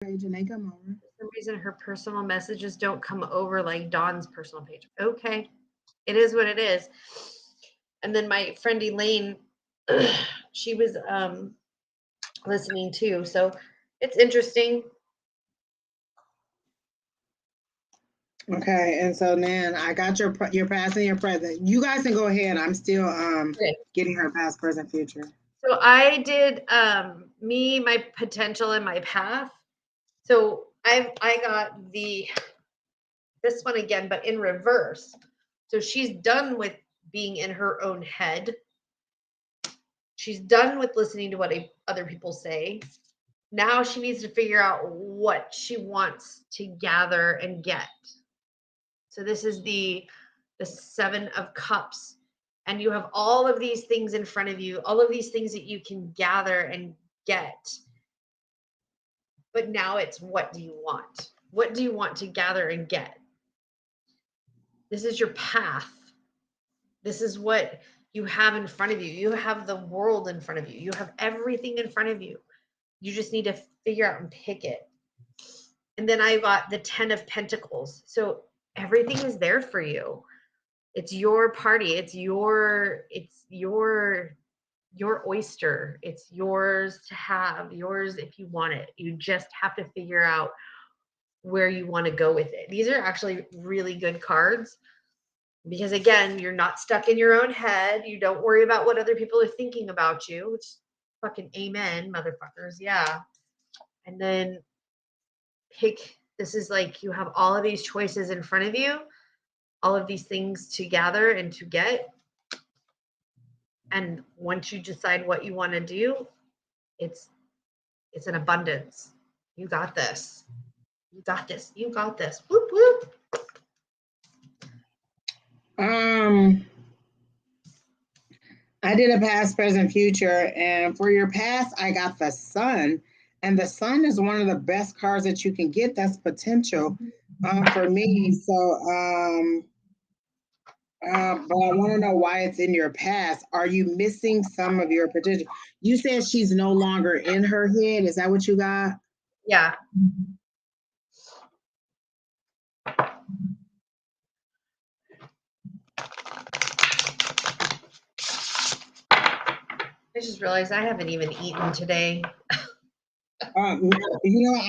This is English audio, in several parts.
Page and they come over. For some reason, her personal messages don't come over like Dawn's personal page. Okay, it is what it is. And then my friend Elaine, she was listening too. So it's interesting. Okay, and so then I got your past and your present. You guys can go ahead. I'm still Okay. getting her past, present, future. So I did me, my potential, and my path. So I got the this one again, but in reverse. So she's done with being in her own head. She's done with listening to what other people say. Now she needs to figure out what she wants to gather and get. So this is the 7 of Cups, and you have all of these things in front of you, all of these things that you can gather and get. But now it's, what do you want? What do you want to gather and get? This is your path. This is what you have in front of you. You have the world in front of you. You have everything in front of you. You just need to figure out and pick it. And then I got the 10 of Pentacles. So everything is there for you. It's your party. It's your oyster. It's yours to have, yours if you want it. You just have to figure out where you want to go with it. These are actually really good cards because, again, you're not stuck in your own head. You don't worry about what other people are thinking about you, which fucking amen, motherfuckers. Yeah. And then this is like you have all of these choices in front of you, all of these things to gather and to get. And once you decide what you want to do, it's an abundance. You got this. You got this. You got this. Whoop whoop. Um, I did a past, present, future, and for your past, I got the Sun, and the Sun is one of the best cards that you can get. That's potential for me. So, but I want to know why it's in your past. Are you missing some of your potential? You said she's no longer in her head. Is that what you got? Yeah. I just realized I haven't even eaten today. I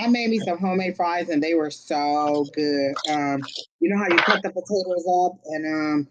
made me some homemade fries and they were so good. You know how you cut the potatoes up and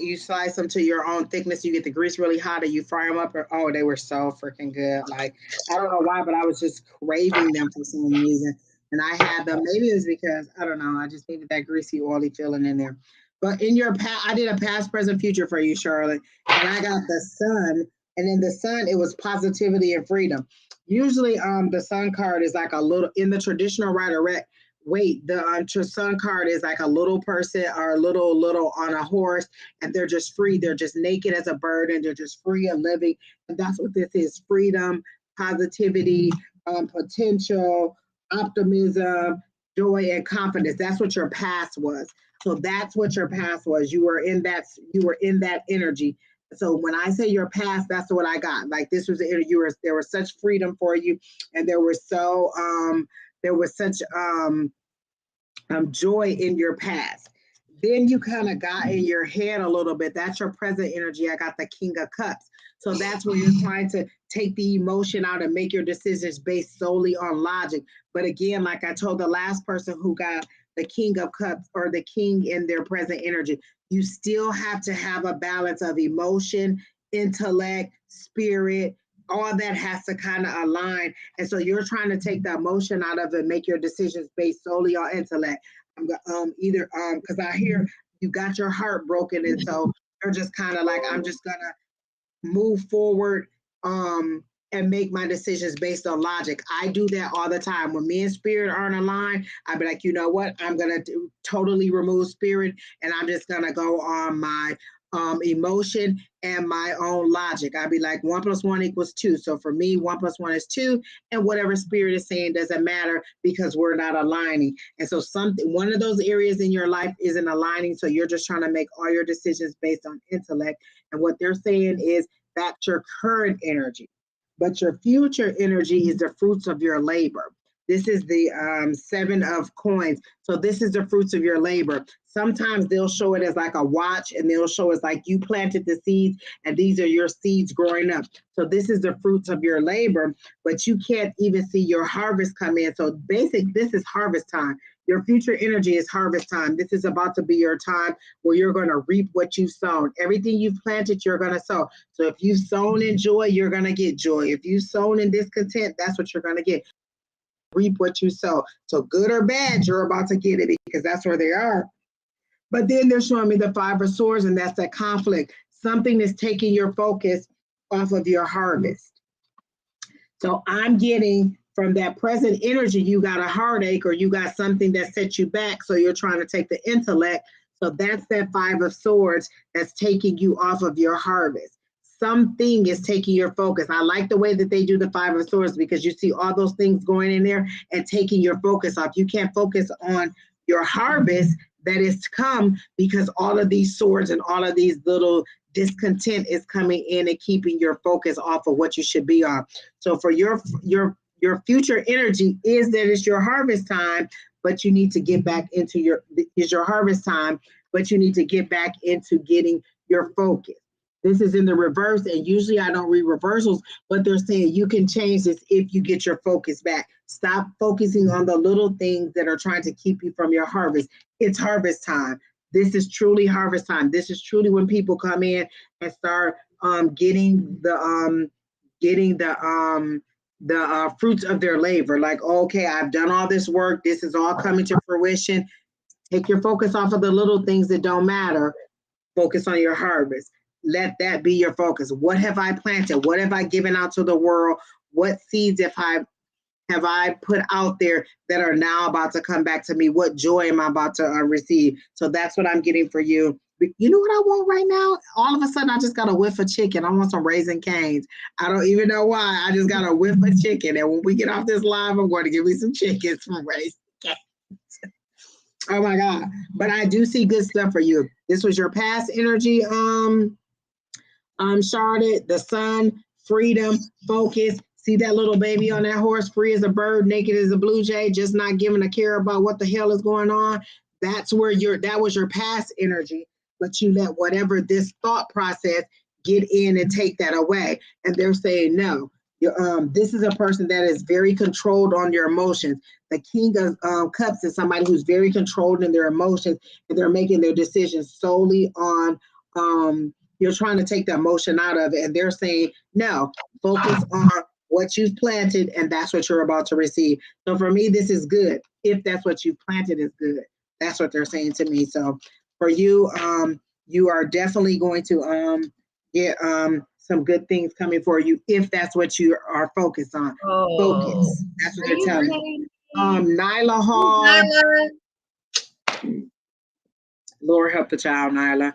you slice them to your own thickness. You get the grease really hot and you fry them up. Oh, they were so freaking good. Like I don't know why, but I was just craving them for some reason. And I had them. Maybe it was because I don't know. I just needed that greasy, oily feeling in there. But in your past, I did a past, present, future for you, Charlotte, and I got the Sun. And in the Sun, it was positivity and freedom. Usually, the Sun card is like a little in the traditional rider wait. The Sun card is like a little person or a little on a horse, and they're just free. They're just naked as a bird, and they're just free and living. And that's what this is: freedom, positivity, potential, optimism, joy, and confidence. That's what your past was. So that's what your past was. You were in that. You were in that energy. So when I say your past, that's what I got. Like this was there was such freedom for you, and there was such joy in your past. Then you kind of got in your head a little bit. That's your present energy. I got the King of Cups. So that's where you're trying to take the emotion out and make your decisions based solely on logic. But again, like I told the last person who got the King of Cups or the King in their present energy, you still have to have a balance of emotion, intellect, spirit. All that has to kind of align. And so you're trying to take the emotion out of it, make your decisions based solely on intellect. Either because I hear you got your heart broken, and so you're just kind of like, I'm just gonna move forward and make my decisions based on logic. I do that all the time. When me and spirit aren't aligned, I'd be like, you know what? I'm gonna totally remove spirit, and I'm just gonna go on my emotion and my own logic. I'd be like, 1+1=2. So for me, 1+1=2, and whatever spirit is saying doesn't matter because we're not aligning. And so one of those areas in your life isn't aligning. So you're just trying to make all your decisions based on intellect. And what they're saying is that's your current energy. But your future energy is the fruits of your labor. This is the 7 of coins. So this is the fruits of your labor. Sometimes they'll show it as like a watch, and they'll show us like you planted the seeds and these are your seeds growing up. So this is the fruits of your labor, but you can't even see your harvest come in. So this is harvest time. Your future energy is harvest time. This is about to be your time where you're going to reap what you've sown. Everything you've planted, you're going to sow. So if you've sown in joy, you're going to get joy. If you've sown in discontent, that's what you're going to get. Reap what you sow. So good or bad, you're about to get it because that's where they are. But then they're showing me the 5 of swords, and that's that conflict. Something is taking your focus off of your harvest. So I'm getting from that present energy, you got a heartache or you got something that sets you back. So you're trying to take the intellect. So that's that 5 of swords that's taking you off of your harvest. Something is taking your focus. I like the way that they do the 5 of swords because you see all those things going in there and taking your focus off. You can't focus on your harvest that is to come because all of these swords and all of these little discontent is coming in and keeping your focus off of what you should be on. So for your future energy is that it's your harvest time, but you need to get back into your harvest time, but you need to get back into getting your focus. This is in the reverse, and usually I don't read reversals, but they're saying you can change this if you get your focus back. Stop focusing on the little things that are trying to keep you from your harvest. It's harvest time. This is truly harvest time. This is truly when people come in and start getting the fruits of their labor. Like, okay, I've done all this work. This is all coming to fruition. Take your focus off of the little things that don't matter. Focus on your harvest. Let that be your focus. What have I planted? What have I given out to the world? What seeds have I put out there that are now about to come back to me? What joy am I about to receive? So that's what I'm getting for you. You know what I want right now? All of a sudden, I just got a whiff of chicken. I want some Raisin Canes. I don't even know why. I just got a whiff of chicken. And when we get off this live, I'm going to give me some chickens from Raisin Canes. Oh my God. But I do see good stuff for you. This was your past energy, Charlotte, the sun, freedom, focus. See that little baby on that horse, free as a bird, naked as a blue jay, just not giving a care about what the hell is going on. That's where that was your past energy, but you let whatever this thought process get in and take that away. And they're saying, no, this is a person that is very controlled on their emotions. The King of Cups is somebody who's very controlled in their emotions, and they're making their decisions solely on, you're trying to take the emotion out of it. And they're saying, no, focus on what you've planted, and that's what you're about to receive. So for me, this is good. If that's what you've planted is good. That's what they're saying to me. So for you, you are definitely going to get some good things coming for you if that's what you are focused on. Oh. Focus. That's what they're telling me. Nyla Hall. Nyla. Lord help the child, Nyla.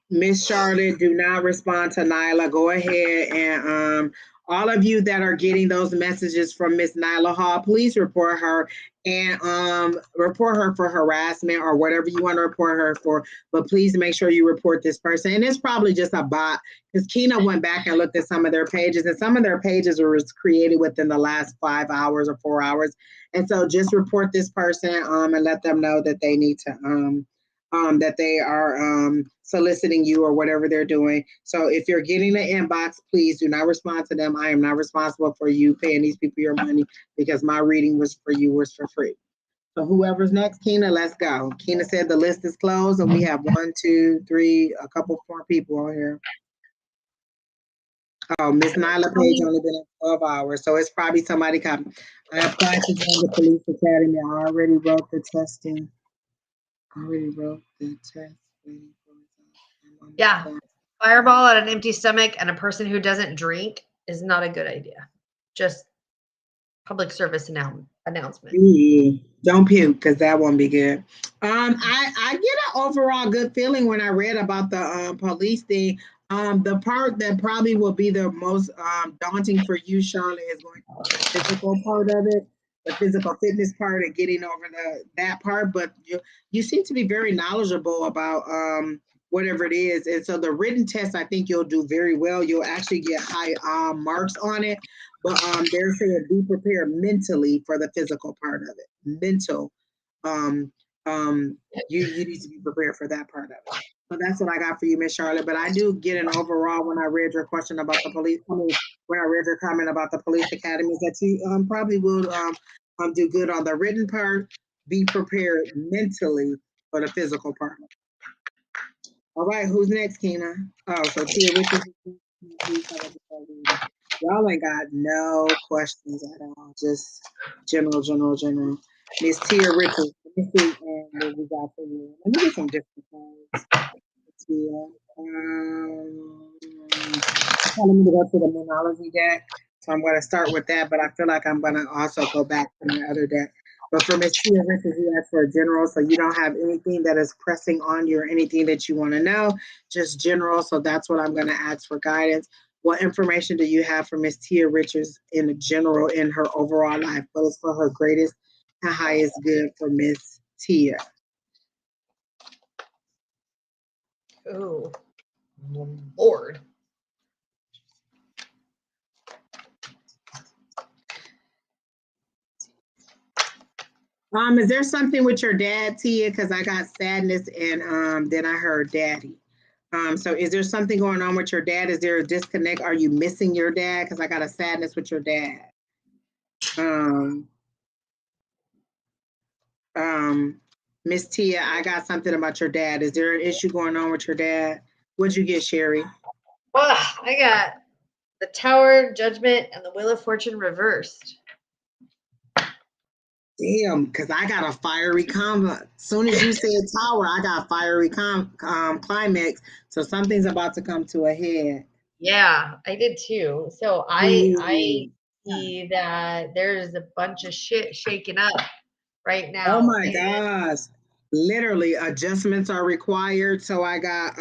Miss Charlotte, do not respond to Nyla. Go ahead and all of you that are getting those messages from Miss Nyla Hall, please report her and report her for harassment or whatever you want to report her for. But please make sure you report this person. And it's probably just a bot because Kina went back and looked at some of their pages, and some of their pages were created within the last 5 hours or 4 hours. And so just report this person and let them know that they need to that they are soliciting you or whatever they're doing. So if you're getting the inbox, please do not respond to them. I am not responsible for you paying these people your money because my reading was for you, was for free. So whoever's next, Kina, let's go. Kina said the list is closed and we have 1, 2, 3, a couple more people on here. Oh, Miss Nyla page only been in 12 hours, so it's probably somebody coming. I applied to join the police academy. I already wrote the testing. Yeah. Fireball at an empty stomach and a person who doesn't drink is not a good idea. Just public service announcement. Don't puke because that won't be good. I get an overall good feeling when I read about the police thing. The part that probably will be the most daunting for you, Charlotte, is going to be the physical part of it. The physical fitness part and getting over that part, but you seem to be very knowledgeable about whatever it is. And so the written test, I think you'll do very well. You'll actually get high marks on it. But they're saying be prepared mentally for the physical part of it. Mental. Um, you need to be prepared for that part of it. So that's what I got for you, Miss Charlotte. But I do get an overall when I read your question about the police. I mean, when I read your comment about the police academies, that you probably will do good on the written part. Be prepared mentally for the physical part. All right, who's next, Kina? Oh, so Tia Richards. Y'all ain't got no questions at all. Just general. Miss Tia Richards. Let me see what we got for you. Let me get some different cards. Tia. Telling me to go to the Monology deck. So I'm going to start with that, but I feel like I'm going to also go back to my other deck. But for Miss Tia Richards, you asked for a general, so you don't have anything that is pressing on you or anything that you want to know, just general. So that's what I'm going to ask for guidance. What information do you have for Miss Tia Richards in the general in her overall life? What is for her greatest and highest good for Miss Tia? Oh, Lord. Is there something with your dad, Tia? Because I got sadness and then I heard daddy. So is there something going on with your dad? Is there a disconnect? Are you missing your dad? Because I got a sadness with your dad. Miss Tia, I got something about your dad. Is there an issue going on with your dad? What'd you get, Sheri? Well, I got the Tower, Judgment, and the Wheel of Fortune reversed. Damn, because I got a fiery combo. As soon as you said Tower, I got fiery climax. So something's about to come to a head. Yeah, I did too. So I see that there's a bunch of shit shaking up right now. Oh my gosh. Literally adjustments are required. So I got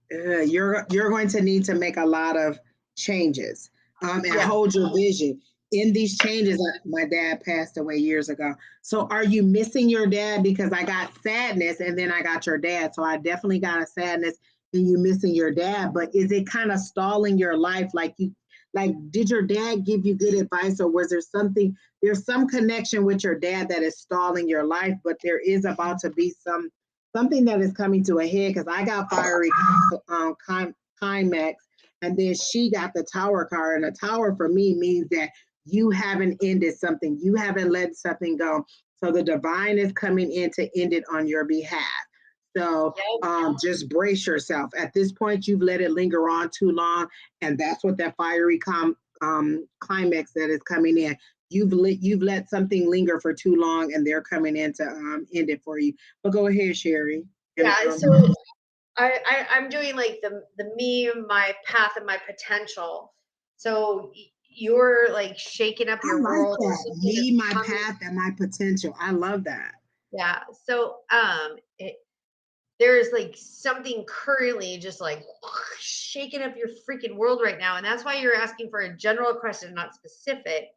you're going to need to make a lot of changes and hold your vision. In these changes, my dad passed away years ago. So are you missing your dad? Because I got sadness and then I got your dad. So I definitely got a sadness in you missing your dad. But is it kind of stalling your life? Like did your dad give you good advice, or was there something, there's some connection with your dad that is stalling your life, but there is about to be something that is coming to a head, because I got fiery climax, and then she got the Tower card, and the Tower for me means that you haven't ended something, you haven't let something go. So the divine is coming in to end it on your behalf. So just brace yourself. At this point, you've let it linger on too long, and that's what that fiery climax that is coming in. You've let something linger for too long, and they're coming in to end it for you. But go ahead, Sheri. Yeah, so I'm doing like the me, my path, and my potential. So you're like shaking up your world. That. Me, my path, and my potential. I love that. Yeah. So there's like something currently just like shaking up your freaking world right now, and that's why you're asking for a general question, not specific,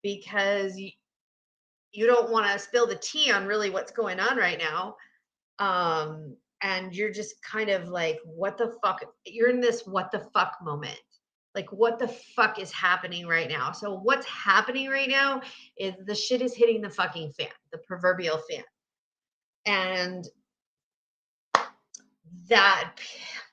because you don't want to spill the tea on really what's going on right now. And you're just kind of like, what the fuck? You're in this what the fuck moment. Like, what the fuck is happening right now? So what's happening right now is the shit is hitting the fucking fan, the proverbial fan. And that,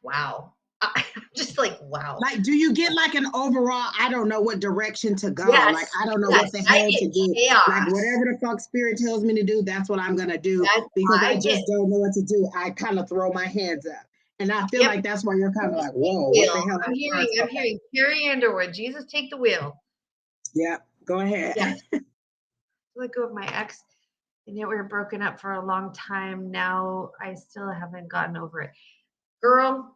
wow. I'm just like, wow. Like, do you get like an overall, I don't know what direction to go. Yes, like, I don't know what the hell to do. Chaos. Like, whatever the fuck spirit tells me to do, that's what I'm going to do. Because I just don't know what to do. I kind of throw my hands up. And I feel like that's why you're kind of like, whoa, what the hell? I'm hearing Carrie Underwood, Jesus, take the wheel. Yeah, go ahead. Yeah. Let go of my ex, and yet we were broken up for a long time. Now I still haven't gotten over it. Girl,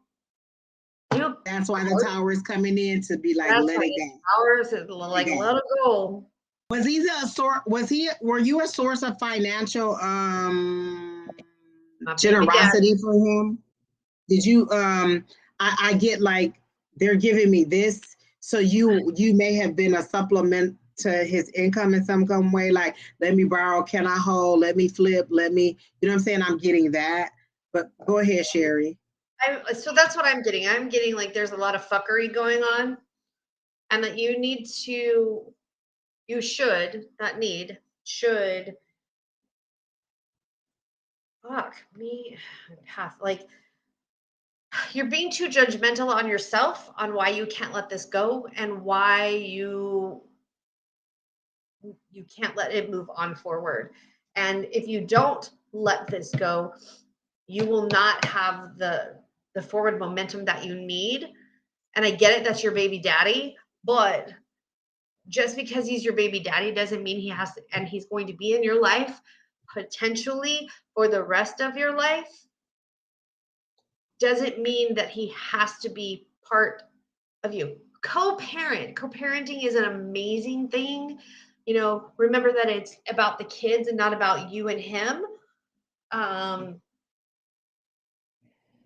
that's why the Tower is coming in to be like, let it go. Tower is like, let it go. Was he a source? Were you a source of financial generosity for him? Did you I get like, they're giving me this, so you may have been a supplement to his income in some way, like, let me borrow, can I hold, let me flip, let me, you know what I'm saying? I'm getting that. But go ahead, Sheri. So that's what I'm getting. I'm getting like there's a lot of fuckery going on. and that you need to, you should, not need, should, fuck me, path, like, you're being too judgmental on yourself on why you can't let this go and why you can't let it move on forward. And if you don't let this go, you will not have the forward momentum that you need. And I get it, that's your baby daddy, but just because he's your baby daddy doesn't mean he has to, and he's going to be in your life potentially for the rest of your life, doesn't mean that he has to be part of you. Co-parenting is an amazing thing. You know, remember that it's about the kids and not about you and him.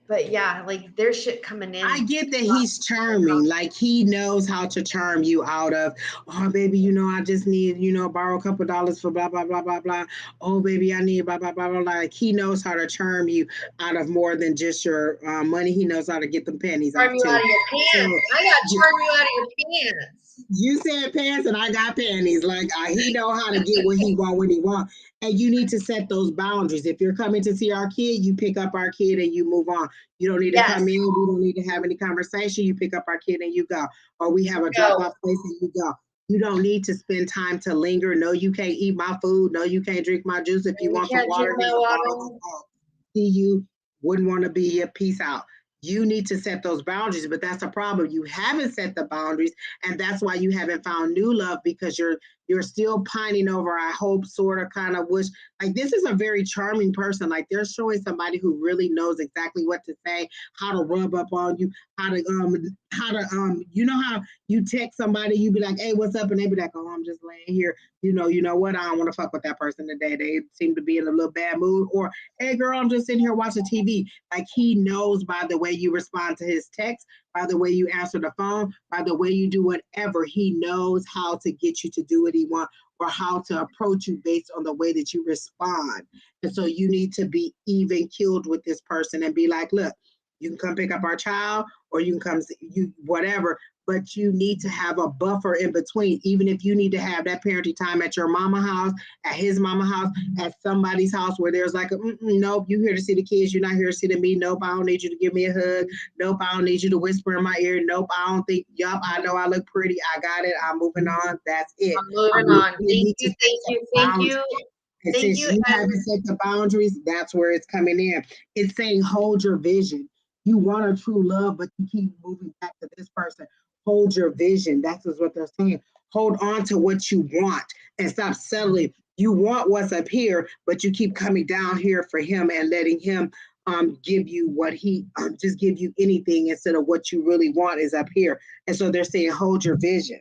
But yeah, like there's shit coming in. I get that he's charming. Like he knows how to charm you out of, oh baby, you know, I just need, you know, borrow a couple dollars for blah blah blah blah blah. Oh baby, I need blah blah blah blah. Like he knows how to charm you out of more than just your money. He knows how to get them pennies off Charm you too. out of your pants. I got charm you out of your pants. You said pants and I got panties. Like he know how to get what he want when he want. And you need to set those boundaries. If you're coming to see our kid, you pick up our kid and you move on. You don't need to come in. We don't need to have any conversation. You pick up our kid and you go. Or we have a drop-off place and you go. You don't need to spend time to linger. No, you can't eat my food. No, you can't drink my juice. If you want some water, see you. Wouldn't want to be here. Peace out. You need to set those boundaries, but that's a problem. You haven't set the boundaries, and that's why you haven't found new love, because you're still pining over, I hope, sort of, kind of wish. Like this is a very charming person. Like they're showing somebody who really knows exactly what to say, how to rub up on you, how to you know how you text somebody, you be like, hey, what's up? And they be like, oh, I'm just laying here. You know what? I don't want to fuck with that person today. They seem to be in a little bad mood. Or, hey, girl, I'm just sitting here watching TV. Like he knows by the way you respond to his text, by the way you answer the phone, by the way you do whatever. He knows how to get you to do what he wants or how to approach you based on the way that you respond. And so you need to be even keeled with this person and be like, look, you can come pick up our child or you can come see you, whatever. But you need to have a buffer in between, even if you need to have that parenting time at your mama house, at his mama house, at somebody's house where there's like, nope, you're here to see the kids. You're not here to see me. Nope, I don't need you to give me a hug. Nope, I don't need you to whisper in my ear. Nope, I don't think, yup, I know I look pretty. I got it. I'm moving on. That's it. I'm moving on. Thank you. And since you haven't set the boundaries, that's where it's coming in. It's saying hold your vision. You want a true love, but you keep moving back to this person. Hold your vision. That's what they're saying. Hold on to what you want and stop settling. You want what's up here, but you keep coming down here for him and letting him give you what he just give you anything instead of what you really want is up here. And so they're saying hold your vision.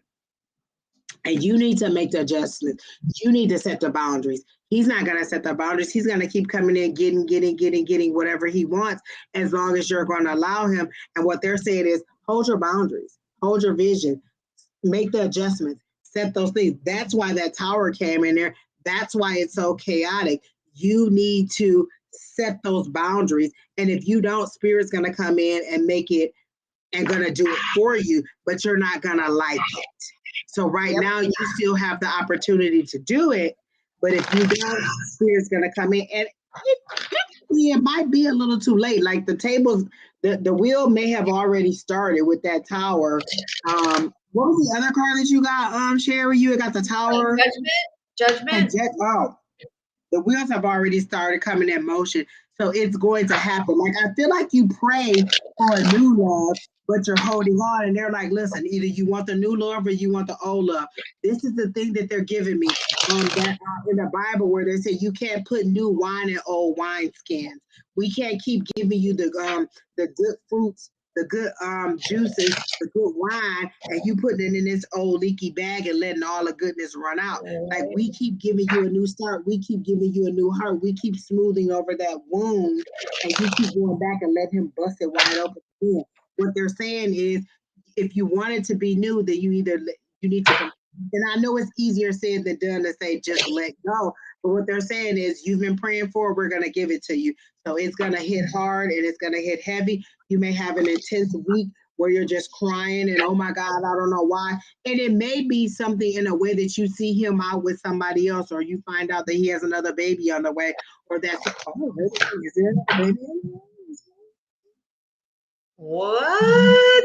And you need to make the adjustments. You need to set the boundaries. He's not going to set the boundaries. He's going to keep coming in, getting whatever he wants, as long as you're going to allow him. And what they're saying is hold your boundaries, hold your vision, make the adjustments, set those things. That's why that tower came in there. That's why it's so chaotic. You need to set those boundaries. And if you don't, Spirit's going to come in and make it and going to do it for you, but you're not going to like it. So right now, you still have the opportunity to do it, but if you don't, Spirit's going to come in, and it might be a little too late. Like the tables, the wheel may have already started with that tower. What was the other card that you got, Sheri? You got the tower. Judgment. The wheels have already started coming in motion. So it's going to happen. Like, I feel like you pray for a new love, but you're holding on. And they're like, listen, either you want the new love or you want the old love. This is the thing that they're giving me that in the Bible where they say you can't put new wine in old wine skins. We can't keep giving you the good fruits, the good juices, the good wine, and you putting it in this old leaky bag and letting all the goodness run out. Like, we keep giving you a new start. We keep giving you a new heart. We keep smoothing over that wound, and you keep going back and let him bust it wide open again. What they're saying is, if you want it to be new, then you need to, and I know it's easier said than done to say just let go. But what they're saying is, you've been praying for it, we're going to give it to you. So it's going to hit hard and it's going to hit heavy. You may have an intense week where you're just crying and, oh my God, I don't know why. And it may be something in a way that you see him out with somebody else, or you find out that he has another baby on the way, or that's, oh, is there another baby on the way? What?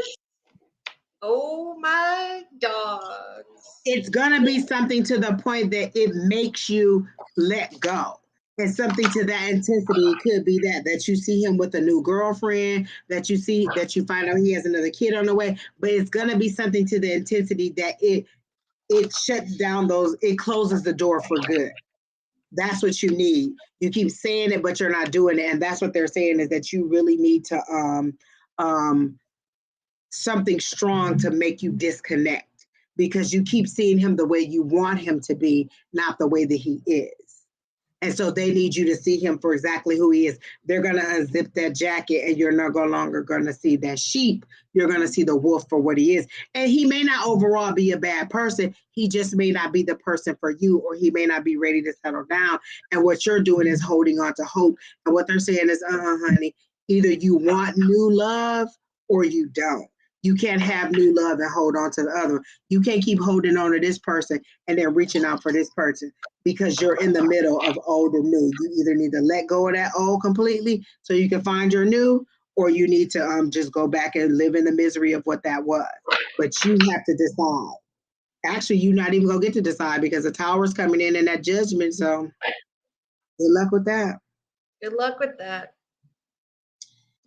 Oh my dogs. It's going to be something to the point that it makes you let go. And something to that intensity. It could be that you see him with a new girlfriend, that you find out he has another kid on the way, but it's going to be something to the intensity that it shuts down it closes the door for good. That's what you need. You keep saying it, but you're not doing it. And that's what they're saying, is that you really need to something strong to make you disconnect, because you keep seeing him the way you want him to be, not the way that he is. And so they need you to see him for exactly who he is. They're going to unzip that jacket, and you're no longer going to see that sheep. You're going to see the wolf for what he is. And he may not overall be a bad person. He just may not be the person for you, or he may not be ready to settle down. And what you're doing is holding on to hope. And what they're saying is, honey, either you want new love or you don't. You can't have new love and hold on to the other. You can't keep holding on to this person and then reaching out for this person, because you're in the middle of old and new. You either need to let go of that old completely so you can find your new, or you need to just go back and live in the misery of what that was. But you have to decide. Actually, you're not even going to get to decide, because the tower's coming in that judgment. So good luck with that. Good luck with that.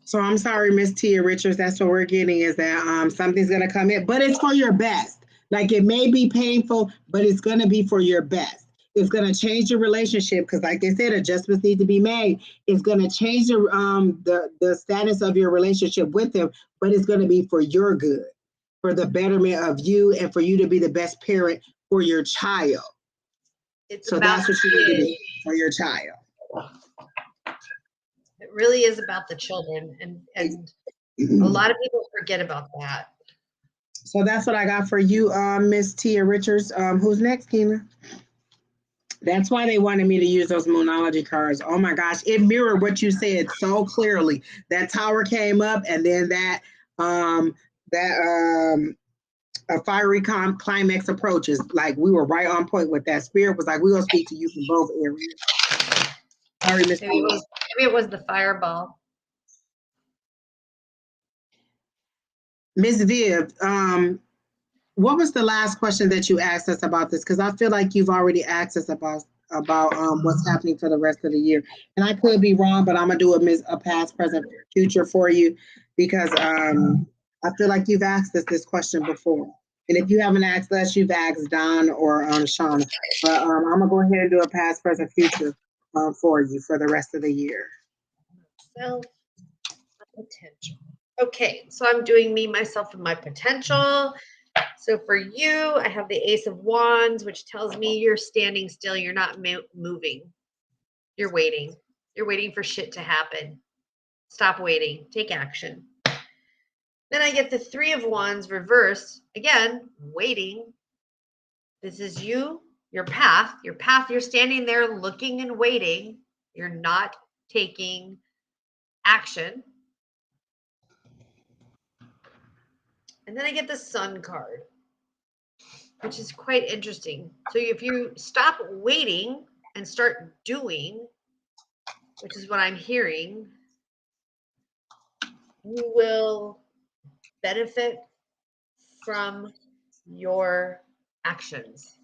So I'm sorry, Miss Tia Richards. That's what we're getting, is that something's going to come in, but it's for your best. Like, it may be painful, but it's going to be for your best. It's going to change your relationship, because, like they said, adjustments need to be made. It's going to change the status of your relationship with him, but it's going to be for your good, for the betterment of you, and for you to be the best parent for your child. So that's what you need to do for your child. It really is about the children, and a lot of people forget about that. So that's what I got for you, Miss Tia Richards. Who's next, Keena? That's why they wanted me to use those Moonology cards. Oh my gosh, it mirrored what you said so clearly. That tower came up, and then a fiery climax approaches. Like, we were right on point with that. Spirit was like, we're gonna speak to you from both areas. Sorry, Miss. Maybe it was the fireball. Miss Viv, what was the last question that you asked us about this? Because I feel like you've already asked us about what's happening for the rest of the year. And I could be wrong, but I'm gonna do a past, present, future for you, because I feel like you've asked us this question before. And if you haven't asked us, you've asked Don or Shauna. But I'm gonna go ahead and do a past, present, future for you for the rest of the year. Self-potential. Okay, so I'm doing me, myself, and my potential. So for you, I have the Ace of Wands, which tells me you're standing still. You're not moving. You're waiting. You're waiting for shit to happen. Stop waiting. Take action. Then I get the Three of Wands reverse. Again, waiting. This is you, your path. Your path, you're standing there looking and waiting. You're not taking action. And then I get the Sun card, which is quite interesting. So if you stop waiting and start doing, which is what I'm hearing, you will benefit from your actions.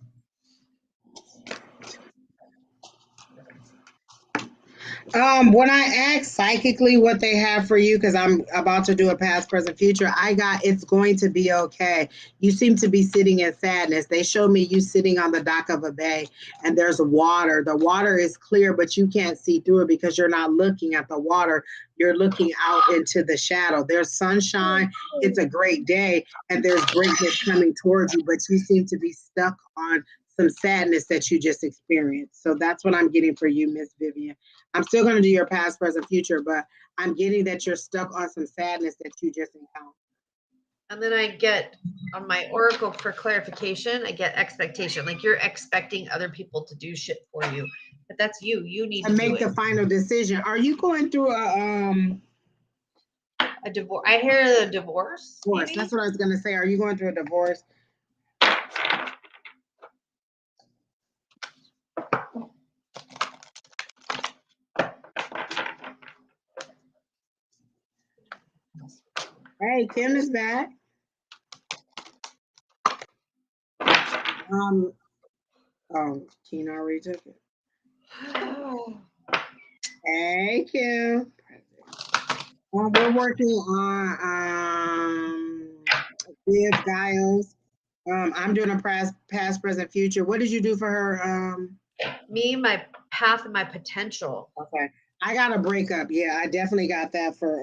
When I asked psychically what they have for you, because I'm about to do a past, present, future, I got, it's going to be okay. You seem to be sitting in sadness. They showed me you sitting on the dock of a bay, and there's water. The water is clear, but you can't see through it because you're not looking at the water. You're looking out into the shadow. There's sunshine. It's a great day, and there's greatness coming towards you, but you seem to be stuck on some sadness that you just experienced. So that's what I'm getting for you, Miss Vivian. I'm still going to do your past, present, future, but I'm getting that you're stuck on some sadness that you just encountered. And then I get, on my oracle for clarification, I get expectation. Like, you're expecting other people to do shit for you. But that's you. You need to make the final decision. Are you going through A divorce. I hear the divorce. Divorce. Maybe? That's what I was gonna say. Are you going through a divorce? Hey, Kim is back. Tina already took it. Hey, Kim. We're working on Viv Giles. I'm doing a past, present, future. What did you do for her? Me, my path, and my potential. Okay, I got a breakup. Yeah, I definitely got that for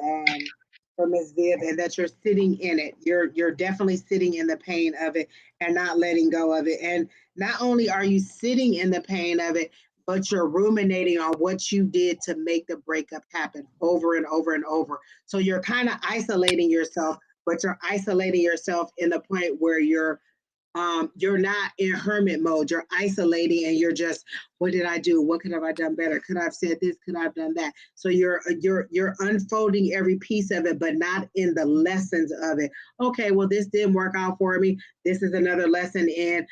Miss Viv, and that you're sitting in it. You're definitely sitting in the pain of it and not letting go of it. And not only are you sitting in the pain of it, but you're ruminating on what you did to make the breakup happen over and over and over. So you're kind of isolating yourself, but you're isolating yourself in the point where you're not in hermit mode. You're isolating and you're just, what did I do? What could have I done better? Could I have said this? Could I have done that? So you're unfolding every piece of it, but not in the lessons of it. Okay, well, this didn't work out for me. This is another lesson in,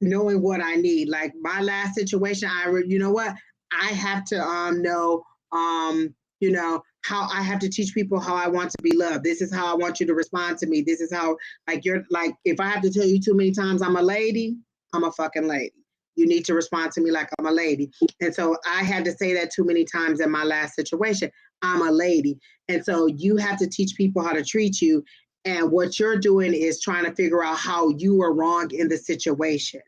knowing what I need. Like my last situation, you know what? I have to know how I have to teach people how I want to be loved. This is how I want you to respond to me. This is how, if I have to tell you too many times I'm a lady, I'm a fucking lady. You need to respond to me like I'm a lady. And so I had to say that too many times in my last situation. I'm a lady. And so you have to teach people how to treat you. And what you're doing is trying to figure out how you were wrong in the situation.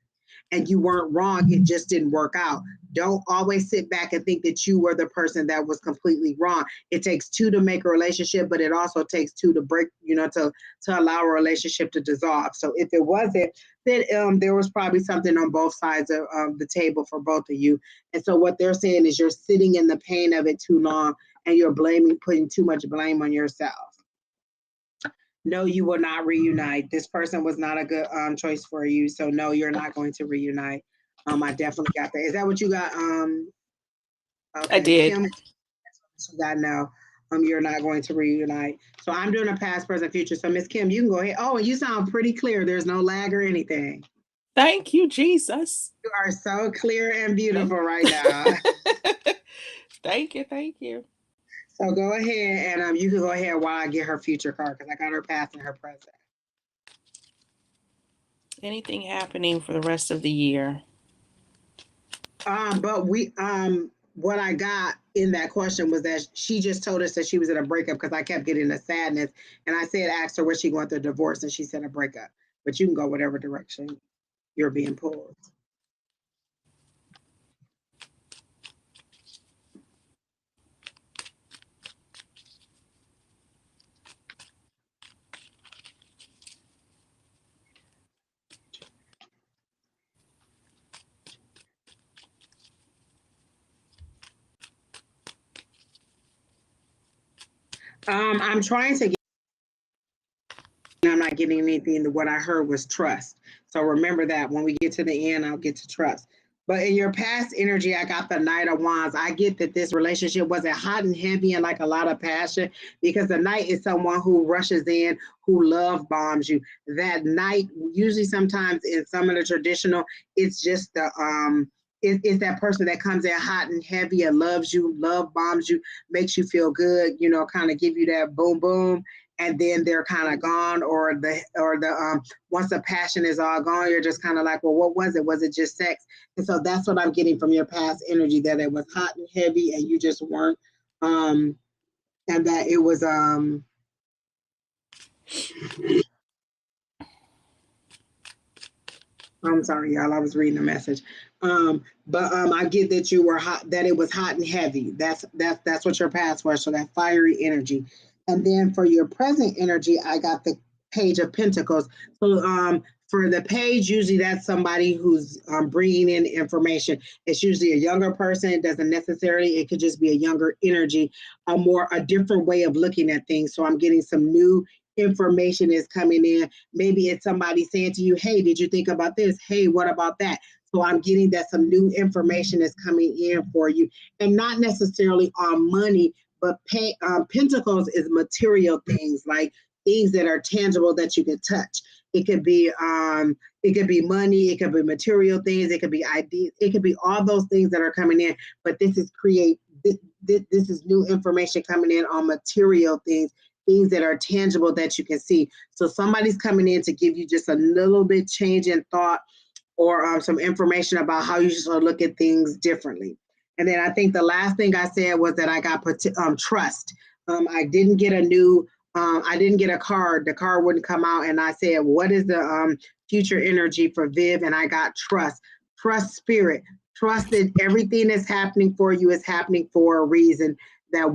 And you weren't wrong, it just didn't work out. Don't always sit back and think that you were the person that was completely wrong. It takes two to make a relationship, but it also takes two to break, to allow a relationship to dissolve. So if it wasn't, then there was probably something on both sides of the table for both of you. And so what they're saying is you're sitting in the pain of it too long and you're putting too much blame on yourself. No, you will not reunite. This person was not a good choice for you. So no, you're not going to reunite. I definitely got that. Is that what you got? Okay. I did. Kim, you got no. You're not going to reunite. So I'm doing a past, present, future. So Miss Kim, you can go ahead. Oh, and you sound pretty clear. There's no lag or anything. Thank you, Jesus. You are so clear and beautiful right now. Thank you. So go ahead and you can go ahead while I get her future card because I got her past and her present. Anything happening for the rest of the year? But what I got in that question was that she just told us that she was in a breakup because I kept getting the sadness, and I said, asked her was she going through a divorce, and she said a breakup. But you can go whatever direction you're being pulled. I'm trying to get, I'm not getting anything. What I heard was trust. So remember that when we get to the end, I'll get to trust. But in your past energy, I got the Knight of Wands. I get that this relationship wasn't hot and heavy and like a lot of passion because the Knight is someone who rushes in, who love bombs you. That Knight, usually sometimes in some of the traditional, it's just it's that person that comes in hot and heavy and loves you, love bombs you, makes you feel good, kind of give you that boom, boom. And then they're kind of gone, or the once the passion is all gone, you're just kind of like, well, what was it? Was it just sex? And so that's what I'm getting from your past energy, that it was hot and heavy and you just weren't, and that it was, I'm sorry, y'all, I was reading a message. But I get that you were hot, that it was hot and heavy. That's what your past was. So that fiery energy. And then for your present energy, I got the Page of Pentacles. So for the page, usually that's somebody who's bringing in information. It's usually a younger person. It doesn't necessarily, it could just be a younger energy, a different way of looking at things. So I'm getting some new information is coming in. Maybe it's somebody saying to you, hey, did you think about this? Hey, what about that? So I'm getting that some new information is coming in for you, and not necessarily on money, But pentacles is material things, like things that are tangible that you can touch. It could be money, it could be material things, it could be ideas, it could be all those things that are coming in. But this is this is new information coming in on material things, things that are tangible that you can see. So somebody's coming in to give you just a little bit change in thought, or some information about how you should look at things differently. And then I think the last thing I said was that I got trust. I didn't get I didn't get a card. The card wouldn't come out. And I said, what is the future energy for Viv? And I got trust. Trust spirit. Trust that everything that's happening for you is happening for a reason. That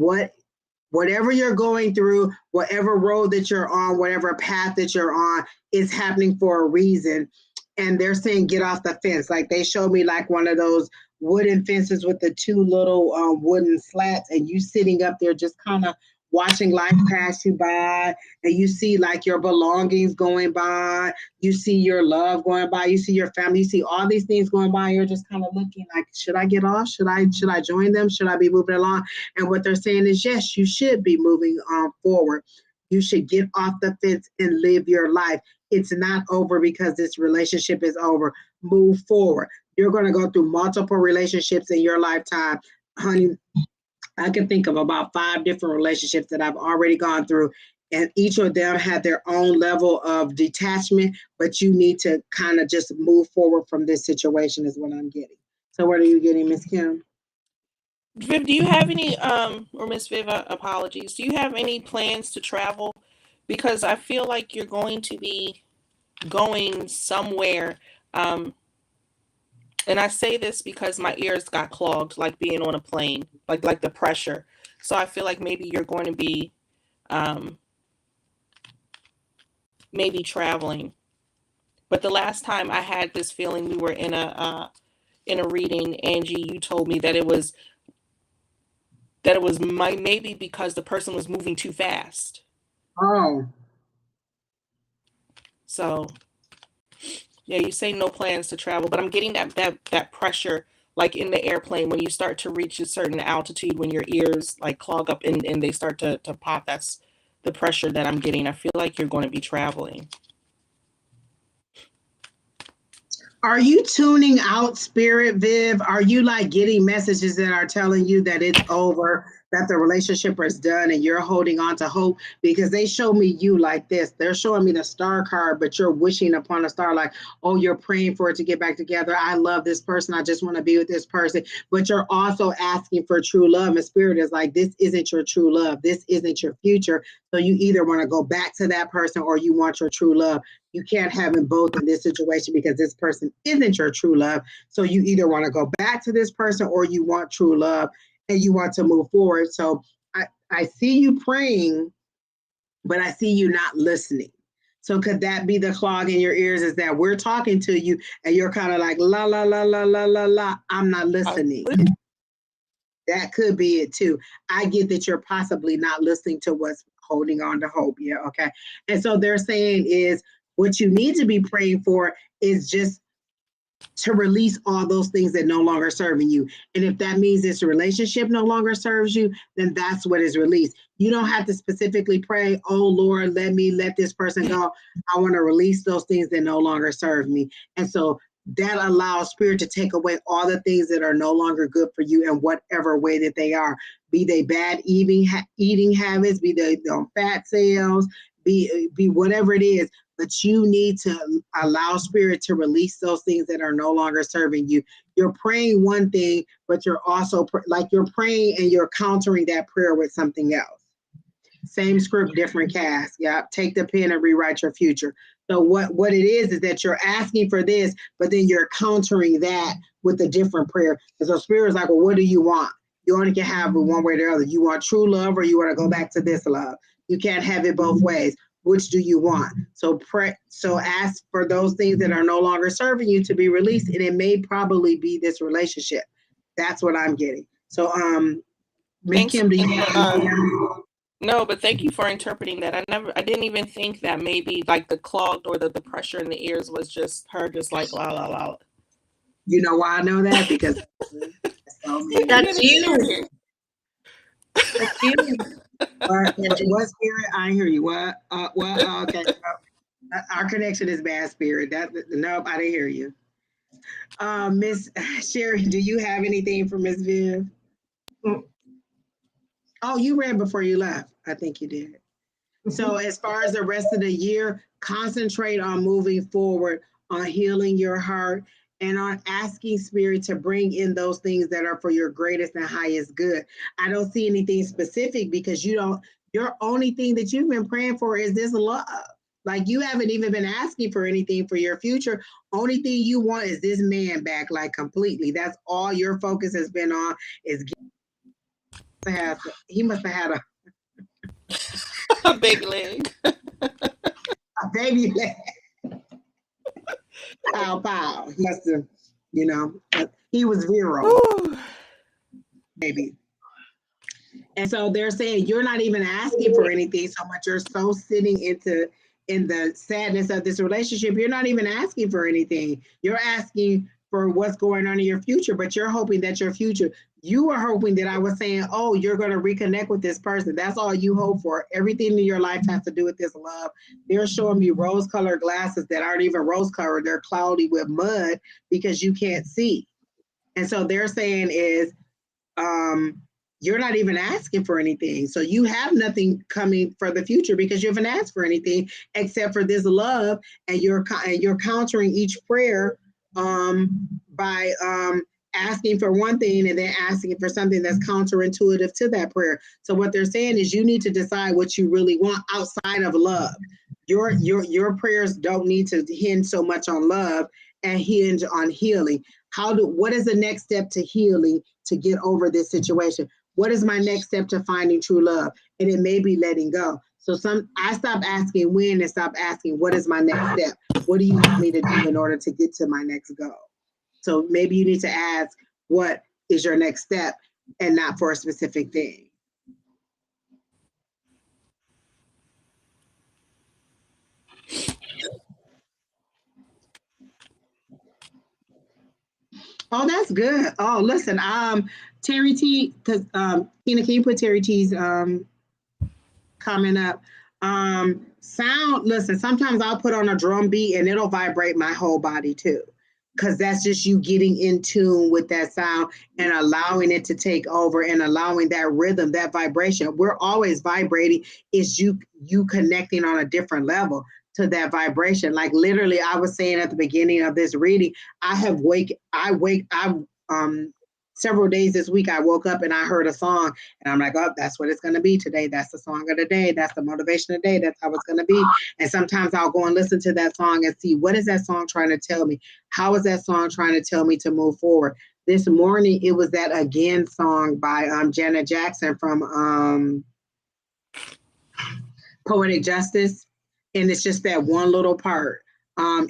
whatever you're going through, whatever road that you're on, whatever path that you're on, is happening for a reason. And they're saying, get off the fence. Like they showed me like one of those wooden fences with the two little wooden slats, and you sitting up there just kind of watching life pass you by, and you see like your belongings going by, you see your love going by, you see your family, you see all these things going by, and you're just kind of looking like, should I get off? Should I join them? Should I be moving along? And what they're saying is, yes, you should be moving forward. You should get off the fence and live your life. It's not over because this relationship is over. Move forward. You're going to go through multiple relationships in your lifetime. Honey, I can think of about 5 different relationships that I've already gone through, and each of them had their own level of detachment, but you need to kind of just move forward from this situation is what I'm getting. So what are you getting, Miss Kim? Viv, do you have any, or Miss Viv, apologies, do you have any plans to travel? Because I feel like you're going to be going somewhere. And I say this because my ears got clogged, like being on a plane, like the pressure. So I feel like maybe you're going to be maybe traveling. But the last time I had this feeling, we were in a reading, Angie, you told me that it was maybe because the person was moving too fast. Oh. So yeah, you say no plans to travel, but I'm getting that pressure, like in the airplane when you start to reach a certain altitude, when your ears like clog up and they start to pop. That's the pressure that I'm getting. I feel like you're going to be traveling. Are you tuning out, Spirit, Viv? Are you like getting messages that are telling you that it's over, that the relationship is done, and you're holding on to hope? Because they show me you like this. They're showing me the star card, but you're wishing upon a star, like, oh, you're praying for it to get back together. I love this person. I just want to be with this person. But you're also asking for true love. And Spirit is like, this isn't your true love. This isn't your future. So you either want to go back to that person or you want your true love. You can't have them both in this situation because this person isn't your true love. So you either want to go back to this person or you want true love and you want to move forward. So I see you praying, but I see you not listening. So could that be the clog in your ears, is that we're talking to you and you're kind of like, la, la, la, la, la, la, la, I'm not listening. That could be it too. I get that you're possibly not listening to what's holding on to hope. Yeah, okay. And so they're saying is what you need to be praying for is just to release all those things that no longer serving you. And if that means this relationship no longer serves you, then that's what is released. You don't have to specifically pray, oh Lord, let this person go. I want to release those things that no longer serve me. And so that allows Spirit to take away all the things that are no longer good for you in whatever way that they are. Be they bad eating habits, be they fat cells, be whatever it is. But you need to allow Spirit to release those things that are no longer serving you. You're praying one thing, but you're also you're praying and you're countering that prayer with something else. Same script, different cast. Yeah, take the pen and rewrite your future. So what it is that you're asking for this, but then you're countering that with a different prayer. And so Spirit is like, well, what do you want? You only can have it one way or the other. You want true love or you want to go back to this love. You can't have it both ways. Which do you want? So pray. So ask for those things that are no longer serving you to be released, and it may probably be this relationship. That's what I'm getting. So, Miss Kim, do you have no, but thank you for interpreting that. I didn't even think that maybe like the clogged or the pressure in the ears was just her, just like la la la. You know why I know that? Because that's you. That's you. What spirit? I hear you. What? What? Okay. Our connection is bad, spirit. Nope, I didn't hear you. Miss Sheri, do you have anything for Miss Viv? Mm. Oh, you read before you left. I think you did. So as far as the rest of the year, concentrate on moving forward, on healing your heart, and on asking spirit to bring in those things that are for your greatest and highest good. I don't see anything specific because your only thing that you've been praying for is this love. Like you haven't even been asking for anything for your future. Only thing you want is this man back, like completely. That's all your focus has been on is he must have had A baby leg. a baby leg. Pow pow. He must have, he was virile, Ooh. baby. And so they're saying you're not even asking for anything so much. You're so sitting in the sadness of this relationship. You're not even asking for anything. You're asking for what's going on in your future, but you're hoping that your future, you were hoping that I was saying, oh, you're going to reconnect with this person. That's all you hope for. Everything in your life has to do with this love. They're showing me rose colored glasses that aren't even rose colored. They're cloudy with mud because you can't see. And so they're saying is, you're not even asking for anything. So you have nothing coming for the future because you haven't asked for anything except for this love, and you're countering each prayer by asking for one thing and then asking for something that's counterintuitive to that prayer. So what they're saying is you need to decide what you really want outside of love. Your prayers don't need to hinge so much on love and hinge on healing. What is the next step to healing to get over this situation? What is my next step to finding true love? And it may be letting go. So I stop asking when and stop asking what is my next step? What do you want me to do in order to get to my next goal? So maybe you need to ask what is your next step and not for a specific thing. Oh, that's good. Oh, listen, Terry T, because Tina, can you put Terry T's comment up? Sound, listen, sometimes I'll put on a drum beat and it'll vibrate my whole body too. Because that's just you getting in tune with that sound and allowing it to take over and allowing that rhythm, that vibration. We're always vibrating. It's you connecting on a different level to that vibration. Like literally, I was saying at the beginning of this reading, I several days this week, I woke up and I heard a song and I'm like, oh, that's what it's going to be today. That's the song of the day. That's the motivation of the day. That's how it's going to be. And sometimes I'll go and listen to that song and see what is that song trying to tell me? How is that song trying to tell me to move forward? This morning, it was that Again song by Janet Jackson from Poetic Justice. And it's just that one little part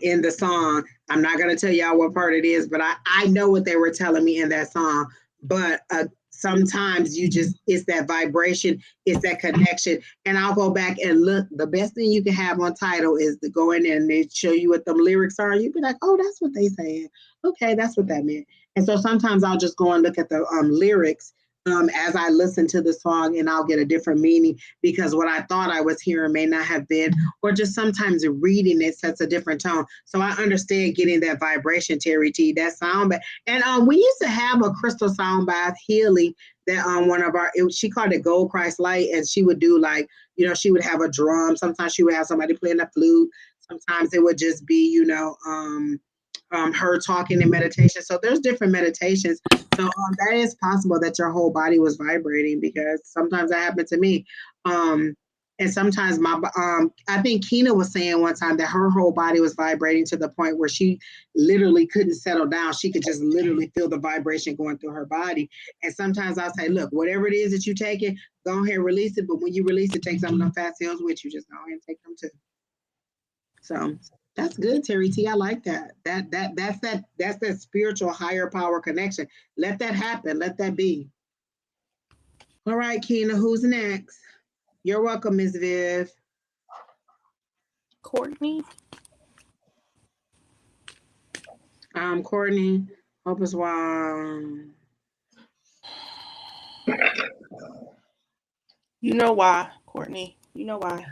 in the song. I'm not going to tell y'all what part it is, but I know what they were telling me in that song. But sometimes it's that vibration, it's that connection. And I'll go back and look. The best thing you can have on Tidal is to go in there and they show you what the lyrics are. You'd be like, oh, that's what they saying. Okay, that's what that meant. And so sometimes I'll just go and look at the lyrics as I listen to the song, and I'll get a different meaning because what I thought I was hearing may not have been, or just sometimes reading it sets a different tone. So I understand getting that vibration, Terry T, that sound. And we used to have a crystal sound bath healing that one of she called it Gold Christ Light, and she would do like, she would have a drum. Sometimes she would have somebody playing the flute. Sometimes it would just be, her talking in meditation. So there's different meditations. So that is possible that your whole body was vibrating because sometimes that happened to me. And sometimes I think Kina was saying one time that her whole body was vibrating to the point where she literally couldn't settle down. She could just literally feel the vibration going through her body. And sometimes I'll say, look, whatever it is that you take it, go ahead and release it. But when you release it, take some of them fat cells with you. Just go ahead and take them too. So that's good, Terry T. I like that. That's that spiritual higher power connection. Let that happen. Let that be. All right, Kina, who's next? You're welcome, Ms. Viv. Courtney. Courtney, hope is well. You know why, Courtney? You know why?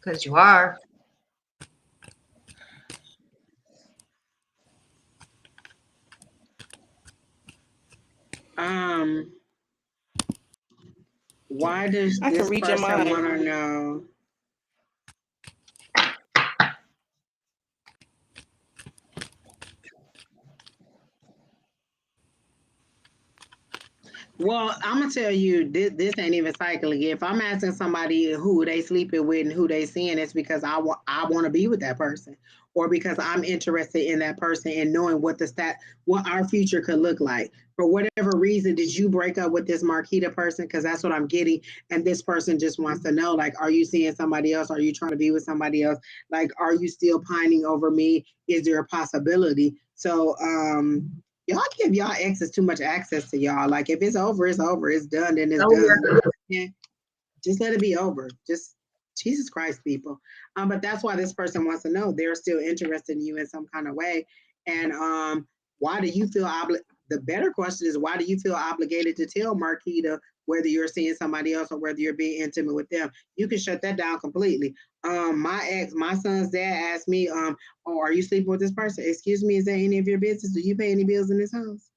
Because you are. Why does I can this read your person want mind. to know? Well, I'm gonna tell you, this ain't even cycling. If I'm asking somebody who they sleeping with and who they seeing, it's because I want to be with that person, or because I'm interested in that person and knowing what our future could look like. For whatever reason, did you break up with this Marquita person? Because that's what I'm getting, and this person just wants to know, like, are you seeing somebody else? Are you trying to be with somebody else? Like, are you still pining over me? Is there a possibility? So, y'all give y'all exes too much access to y'all. Like if it's over, it's over. It's done, then it's done. Yeah, just let it be over. Just Jesus Christ, people. But that's why this person wants to know they're still interested in you in some kind of way. And why do you feel obligated? The better question is why do you feel obligated to tell Marquita whether you're seeing somebody else or whether you're being intimate with them? You can shut that down completely. My son's dad asked me, oh, are you sleeping with this person? Excuse me, is that any of your business? Do you pay any bills in this house?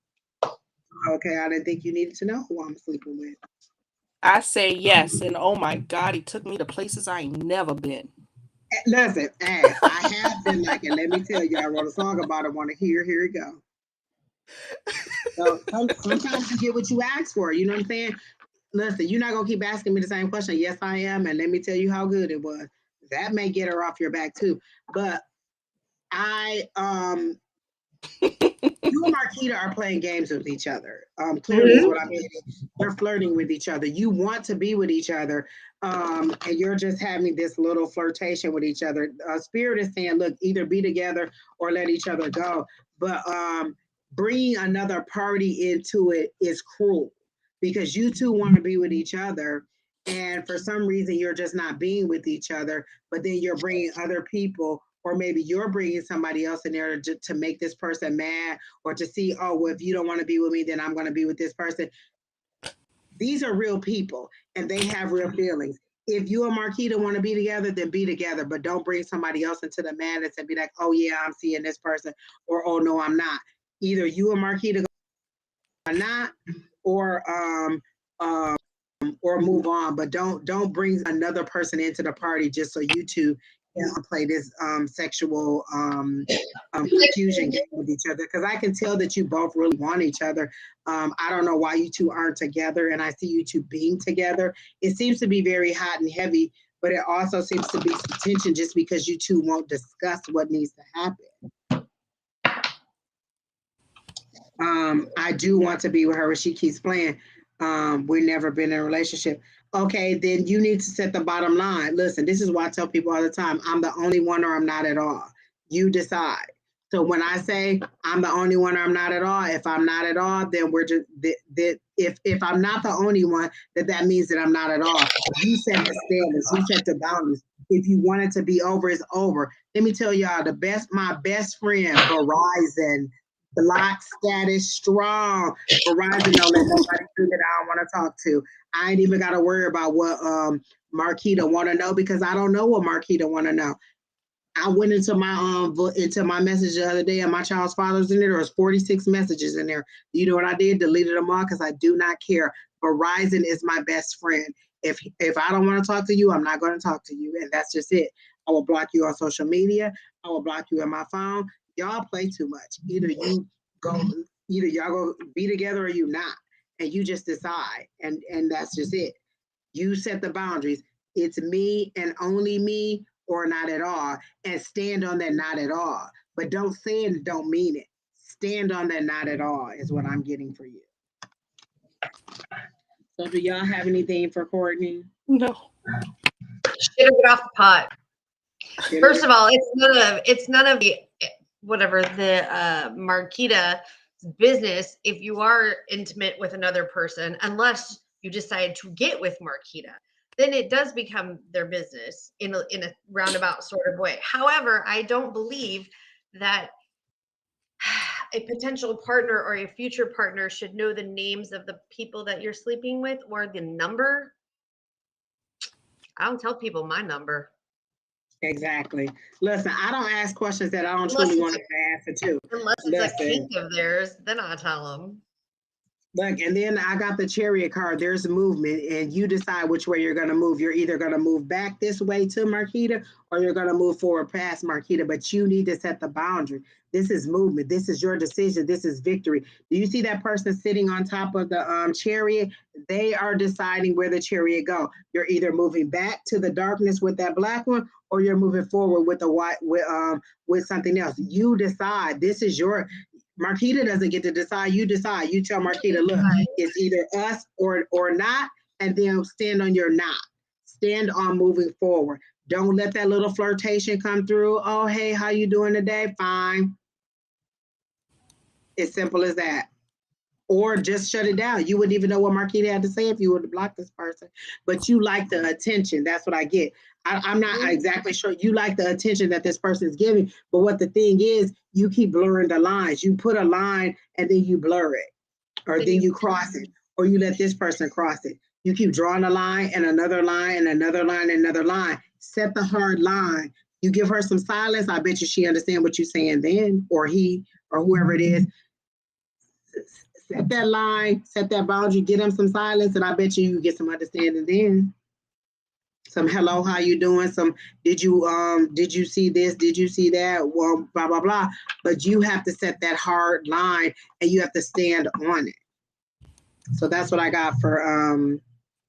Okay, I didn't think you needed to know who I'm sleeping with. I say yes, and oh my God, he took me to places I ain't never been. Listen, hey, I have been like it. Let me tell you, I wrote a song about it. Want to hear? Here we go. So sometimes you get what you ask for. You know what I'm saying? Listen, you're not gonna keep asking me the same question. Yes, I am, and let me tell you how good it was. That may get her off your back too. But I you and Marquita are playing games with each other. Clearly is what I'm getting. You're flirting with each other. You want to be with each other, and you're just having this little flirtation with each other. Spirit is saying, look, either be together or let each other go. But bringing another party into it is cruel because you two want to be with each other. And for some reason, you're just not being with each other, but then you're bringing other people, or maybe you're bringing somebody else in there to make this person mad or to see, oh, well, if you don't want to be with me, then I'm going to be with this person. These are real people and they have real feelings. If you and Marquita want to be together, then be together, but don't bring somebody else into the madness and be like, oh, yeah, I'm seeing this person, or oh, no, I'm not. Either you and Marquita are not, or or move on, but don't bring another person into the party just so you two can play this sexual confusion game with each other. Because I can tell that you both really want each other. I don't know why you two aren't together, and I see you two being together. It seems to be very hot and heavy, but it also seems to be some tension just because you two won't discuss what needs to happen. I do want to be with her, but she keeps playing. We've never been in a relationship. Okay, then you need to set the bottom line. Listen, this is why I tell people all the time, I'm the only one or I'm not at all. You decide. So when I say I'm the only one or I'm not at all, if I'm not at all, then we're just if I'm not the only one, that means that I'm not at all. You set the standards, you set the boundaries. If you want it to be over, it's over. Let me tell y'all, my best friend, Verizon, block status strong. Verizon don't let nobody through that I don't want to talk to. I ain't even got to worry about what Marquita want to know because I don't know what Marquita want to know. I went into my message the other day, and my child's father's in there. There was 46 messages in there. You know what I did? Deleted them all because I do not care. Verizon is my best friend. If I don't want to talk to you, I'm not going to talk to you, and that's just it. I will block you on social media. I will block you on my phone. Y'all play too much. Either y'all go be together or you not, and you just decide, and that's just it. You set the boundaries. It's me and only me or not at all, and stand on that not at all. But don't say it and don't mean it. Stand on that not at all is what I'm getting for you. So do y'all have anything for Courtney? No. Shit her get off the pot. First of all, it's none of the whatever the Marquita's business if you are intimate with another person, unless you decide to get with Marquita. Then it does become their business in a roundabout sort of way. However, I don't believe that a potential partner or a future partner should know the names of the people that you're sleeping with or the number. I don't tell people my number. Exactly. Listen, I don't ask questions that I don't Unless truly it's want to answer to. Unless it's a Listen, kink of theirs, then I'll tell them. look, and then I got the chariot card. There's movement, and you decide which way you're going to move. You're either going to move back this way to Marquita, or you're going to move forward past Marquita, but you need to set the boundary. This is movement. This is your decision. This is victory. Do you see that person sitting on top of the chariot? They are deciding where the chariot go. You're either moving back to the darkness with that black one, or you're moving forward with the white with something else. You decide. This is your. Marquita doesn't get to decide. You decide. You tell Marquita, look, it's either us or not, and then stand on your not. Stand on moving forward. Don't let that little flirtation come through. Oh, hey, how you doing today? Fine. It's simple as that. Or just shut it down. You wouldn't even know what Marquita had to say if you would have blocked this person. But you like the attention. That's what I get. I'm not exactly sure. You like the attention that this person is giving. But what the thing is, you keep blurring the lines. You put a line and then you blur it. Or then you cross it. Or you let this person cross it. You keep drawing a line and another line and another line and another line. Set the hard line. You give her some silence. I bet you she understands what you're saying then. Or he or whoever it is. Set that line, set that boundary, get them some silence, and I bet you get some understanding then. Some hello, how you doing? Some did you see this? Did you see that? Well, blah blah blah. But you have to set that hard line and you have to stand on it. So that's what I got for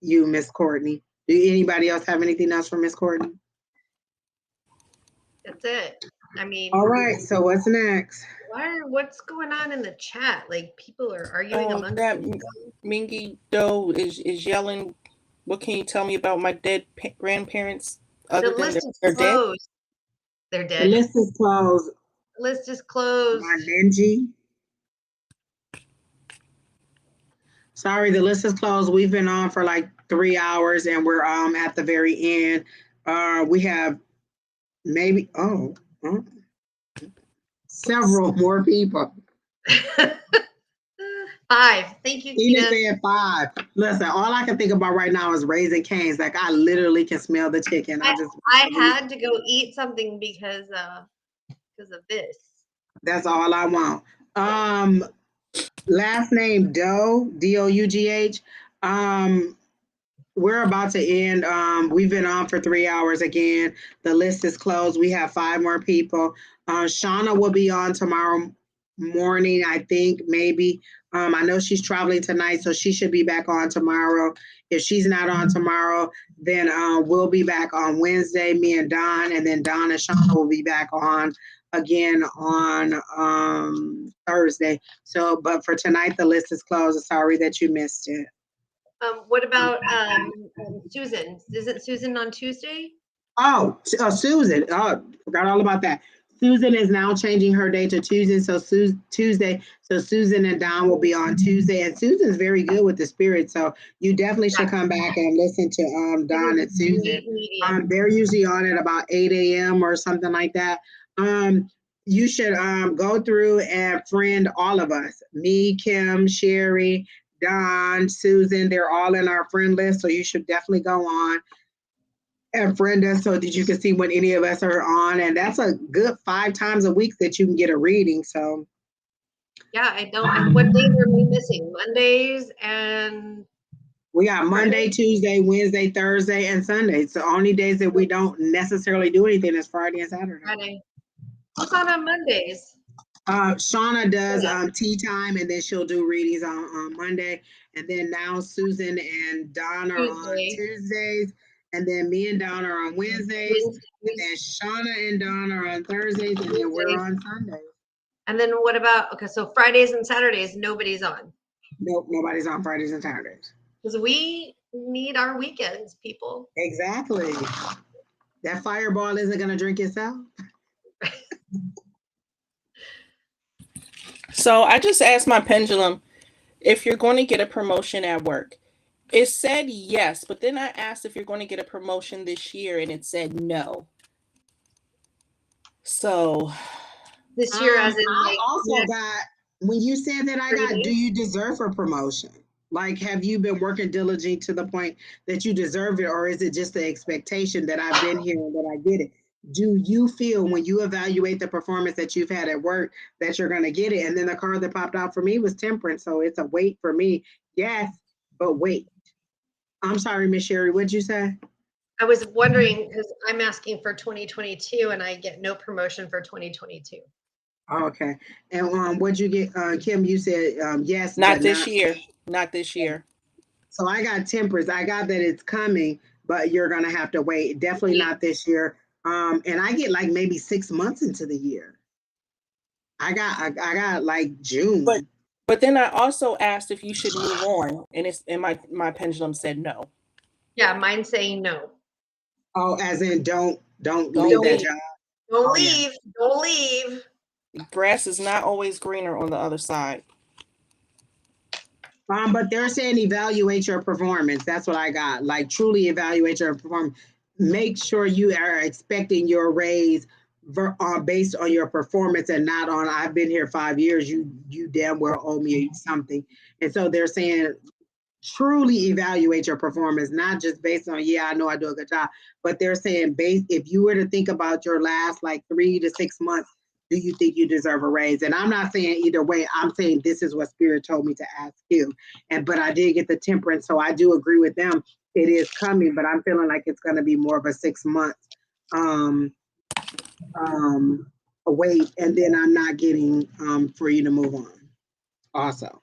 you, Miss Courtney. Do anybody else have anything else for Miss Courtney? That's it. I mean, all right. So what's next? What's going on in the chat? Like people are arguing among that Mingy Doe is yelling. What can you tell me about my dead grandparents? The list is closed. They're dead. The list is closed. The list is closed. My Ninji. Sorry, the list is closed. We've been on for like 3 hours and we're at the very end. We have maybe several more people. 5. Thank you, Tina. Tina said 5. Listen, all I can think about right now is Raising Cane's. Like I literally can smell the chicken. I had to go eat something because of this. That's all I want. Last name Dough, Dough. We're about to end. We've been on for 3 hours again. The list is closed. We have 5 more people. Shauna will be on tomorrow morning, I think, maybe. I know she's traveling tonight, so she should be back on tomorrow. If she's not on tomorrow, then we'll be back on Wednesday, me and Don, and then Don and Shauna will be back on again on Thursday. So, but for tonight, the list is closed. Sorry that you missed it. What about Susan? Isn't Susan on Tuesday? Oh, Susan. Oh, forgot all about that. Susan is now changing her day to Tuesday. So Tuesday. So Susan and Don will be on Tuesday. And Susan's very good with the spirit. So you definitely should come back and listen to Don and Susan. They're usually on at about 8 a.m. or something like that. You should go through and friend all of us. Me, Kim, Sheri, Don, Susan, they're all in our friend list. So you should definitely go on and friend us so that you can see when any of us are on. And that's a good 5 times a week that you can get a reading. So yeah, I don't. What days are we missing? Mondays and we got Monday, Tuesday, Wednesday, Thursday, and Sunday. It's the only days that we don't necessarily do anything is Friday and Saturday. Friday. What's on Mondays? Shauna does tea time, and then she'll do readings on Monday. And then now Susan and Don are on Tuesdays. And then me and Don are on Wednesdays. And then Shauna and Don are on Thursdays. And then we're on Sundays. And then what about, okay, so Fridays and Saturdays, nobody's on. Nope, nobody's on Fridays and Saturdays. Because we need our weekends, people. Exactly. That fireball isn't going to drink itself. So I just asked my pendulum if you're going to get a promotion at work. It said yes, but then I asked if you're going to get a promotion this year, and it said no. So this year, as in I also got When you said that I got, do Really? you deserve a promotion? Like, have you been working diligently to the point that you deserve it, or is it just the expectation that I've been here and that I get it? Do you feel when you evaluate the performance that you've had at work that you're going to get it? And then the card that popped out for me was temperance. So it's a wait for me. Yes, but wait. I'm sorry, Miss Sheri, what'd you say? I was wondering because I'm asking for 2022 and I get no promotion for 2022. Oh, okay. And what'd you get, Kim? You said yes, Not but this not. year. Not this year. So I got temperance. I got that it's coming, but you're gonna have to wait. Definitely Wait. not this year. And I get like maybe 6 months into the year. I got like But June. but then I also asked if you should move on, and my pendulum said no. Yeah, mine's saying no. Oh, as in don't Don't leave Don't that leave. job. don't Oh yeah. leave. Don't leave. Grass is not always greener on the other side. But they're saying evaluate your performance. That's what I got. Like truly evaluate your performance. Make sure you are expecting your raise based on your performance and not on I've been here 5 years. You damn well owe me something. And so they're saying truly evaluate your performance, not just based on, yeah, I know I do a good job, but they're saying, if you were to think about your last like 3 to 6 months, do you think you deserve a raise? And I'm not saying either way. I'm saying this is what Spirit told me to ask you. But I did get the temperance, so I do agree with them. It is coming, but I'm feeling like it's going to be more of a 6 months um, wait, and then I'm not getting for you to move on. Also.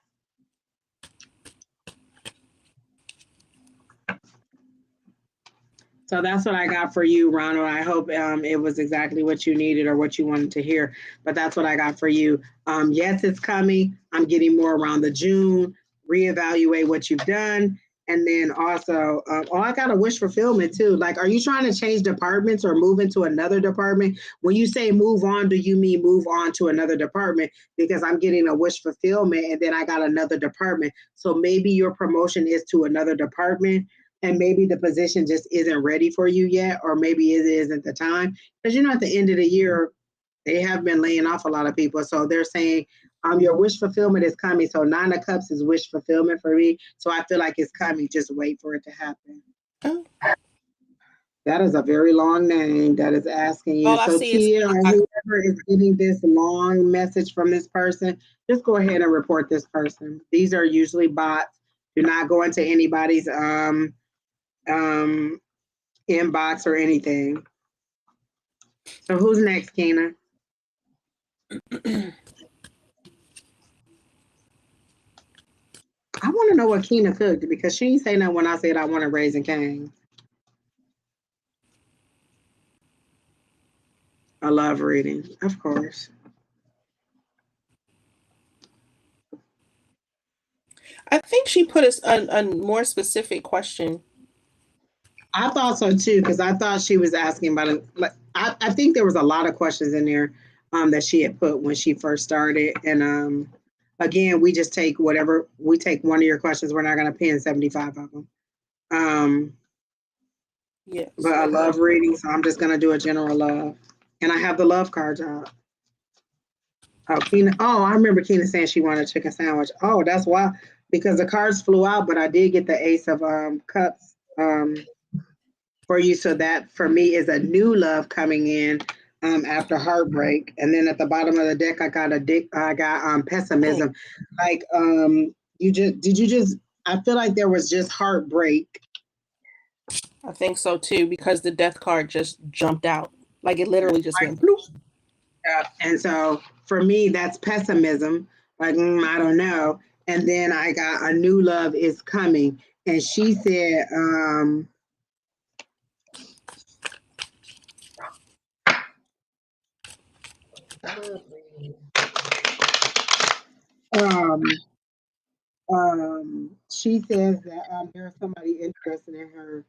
So that's what I got for you, Ronald. I hope it was exactly what you needed or what you wanted to hear. But that's what I got for you. Yes, it's coming. I'm getting more around the June. Reevaluate what you've done. And then also, I got a wish fulfillment too. Like, are you trying to change departments or move into another department? When you say move on, do you mean move on to another department? Because I'm getting a wish fulfillment and then I got another department. So maybe your promotion is to another department and maybe the position just isn't ready for you yet, or maybe it isn't the time. Because at the end of the year, they have been laying off a lot of people. So they're saying your wish fulfillment is coming. So 9 of Cups is wish fulfillment for me. So I feel like it's coming. Just wait for it to happen. Oh, That is a very long name that is asking you. all I So see is Tia or I, whoever is getting this long message from this person, just go ahead and report this person. These are usually bots. Do not go into anybody's um inbox or anything. So who's next, Keena? I want to know what Keena cooked because she ain't say nothing when I said I want to Raising Cane's. I love reading, of course. I think she put a more specific question. I thought so too because I thought she was asking about it. Like I think there was a lot of questions in there that she had put when she first started, and again, we just take whatever we take one of your questions. We're not going to pin 75 of them. Um, but Yes. I love reading, so I'm just going to do a general love, and I have the love cards out. Oh, Keena. Oh, I remember Keena saying she wanted a chicken sandwich. Oh, that's why, because the cards flew out, but I did get the Ace of Cups for you. So that for me is a new love coming in after heartbreak. And then at the bottom of the deck, I got Hmm. pessimism. Like you just I feel like there was just heartbreak. I think so too because the death card just jumped out. Like it literally just went bloop. And so for me, that's pessimism. Like, I don't know. And then I got a new love is coming. And she said, um, she says that there's somebody interested in her.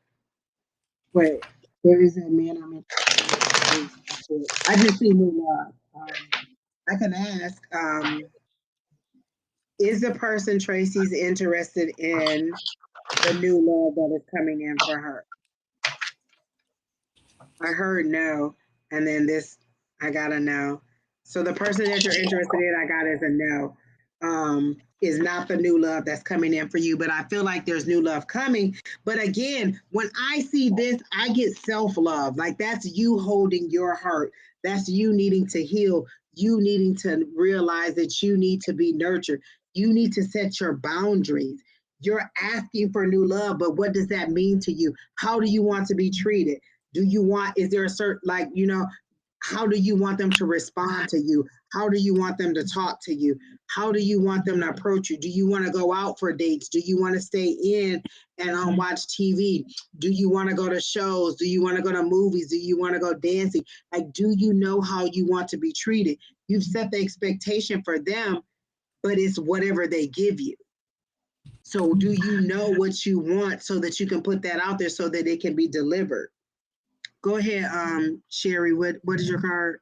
Wait, there is a man I'm interested in. I just see new love. I can ask, is the person Tracy's interested in the new love that is coming in for her? I heard no, and then this, I got a no. So the person that you're interested in, I got is a no. is not the new love that's coming in for you. But I feel like there's new love coming. But again, when I see this, I get self-love. Like that's you holding your heart. That's you needing to heal. You needing to realize that you need to be nurtured. You need to set your boundaries. You're asking for new love, but what does that mean to you? How do you want to be treated? Do you want, is there a certain, like, how do you want them to respond to you? How do you want them to talk to you? How do you want them to approach you? Do you want to go out for dates? Do you want to stay in and watch TV? Do you want to go to shows? Do you want to go to movies? Do you want to go dancing? Like, do you know how you want to be treated? You've set the expectation for them, but it's whatever they give you. So do you know what you want so that you can put that out there so that it can be delivered? Go ahead, Sheri. What is your card?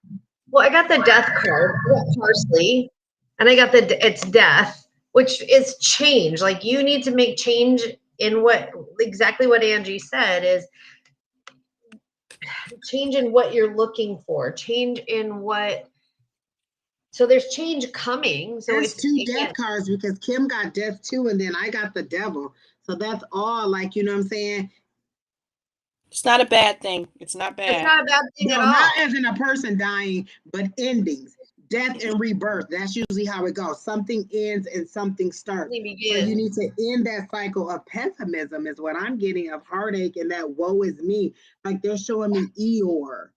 Well, I got the death card. I got parsley, and I got it's death, which is change. Like you need to make change in exactly what Angie said is change in what you're looking for. Change in what. So there's change coming. So it's two death cards because Kim got death too, and then I got the devil. So that's all. Like you know what I'm saying. It's not a bad thing. It's not bad. It's not a bad thing at all. Not as in a person dying, but endings, death and rebirth. That's usually how it goes. Something ends and something starts. So you need to end that cycle of pessimism is what I'm getting, of heartache and that woe is me. Like they're showing me Eeyore.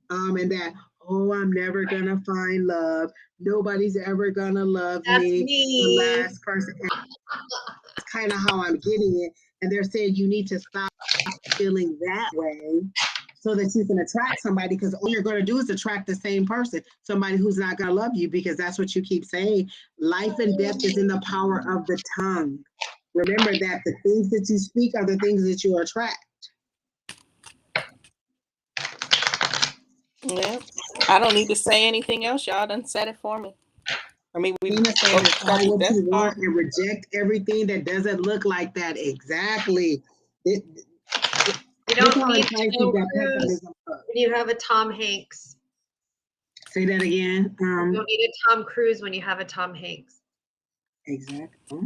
And that, oh, I'm never gonna find love. Nobody's ever gonna love me. The last person. That's kind of how I'm getting it. And they're saying you need to stop feeling that way so that you can attract somebody, because all you're going to do is attract the same person, somebody who's not going to love you, because that's what you keep saying. Life and death is in the power of the tongue. Remember that the things that you speak are the things that you attract. Yeah, I don't need to say anything else. Y'all done said it for me. I mean, we find what you want and reject everything that doesn't look like that. Exactly. You don't need Tom Cruise when you have a Tom Hanks. Say that again. You don't need a Tom Cruise when you have a Tom Hanks. Exactly.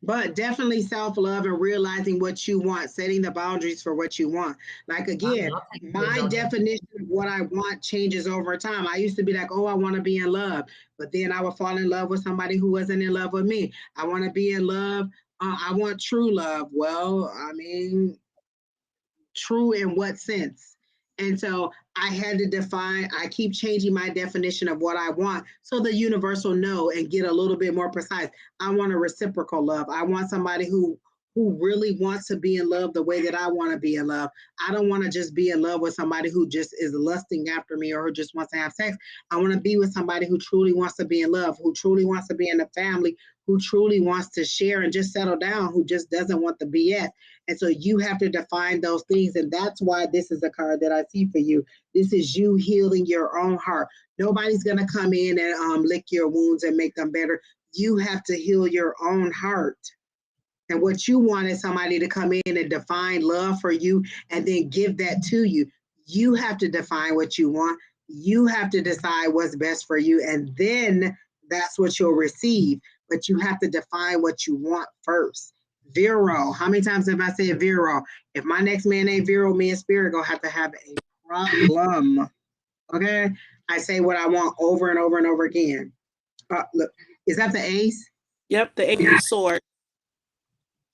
But definitely self-love and realizing what you want, setting the boundaries for what you want. Like again, my definition of what I want changes over time. I used to be like, oh, I want to be in love. But then I would fall in love with somebody who wasn't in love with me. I want to be in love. I want true love. Well, I mean, true in what sense? And so I had to define, I keep changing my definition of what I want so the universe will know and get a little bit more precise. I want a reciprocal love. I want somebody who really wants to be in love the way that I want to be in love. I don't want to just be in love with somebody who just is lusting after me or who just wants to have sex. I want to be with somebody who truly wants to be in love, who truly wants to be in a family, who truly wants to share and just settle down, who just doesn't want the BS. And so you have to define those things. And that's why this is a card that I see for you. This is you healing your own heart. Nobody's going to come in and lick your wounds and make them better. You have to heal your own heart. And what you want is somebody to come in and define love for you and then give that to you. You have to define what you want. You have to decide what's best for you. And then that's what you'll receive. But you have to define what you want first. Vero. How many times have I said Vero? If my next man ain't Vero, me and Spirit gonna have to have a problem. Okay? I say what I want over and over and over again. Look, is that the ace? Yep, the ace of swords.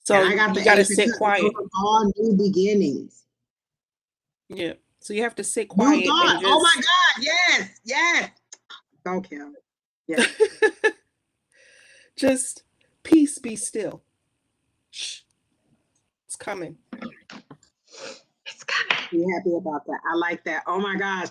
So I got you got to sit quiet. All new beginnings. Yeah. So you have to sit quiet. And just... Oh my God. Yes. Go, Kim. Yeah. Just peace, be still. Shh. It's coming. It's coming. Be happy about that. I like that. Oh my gosh.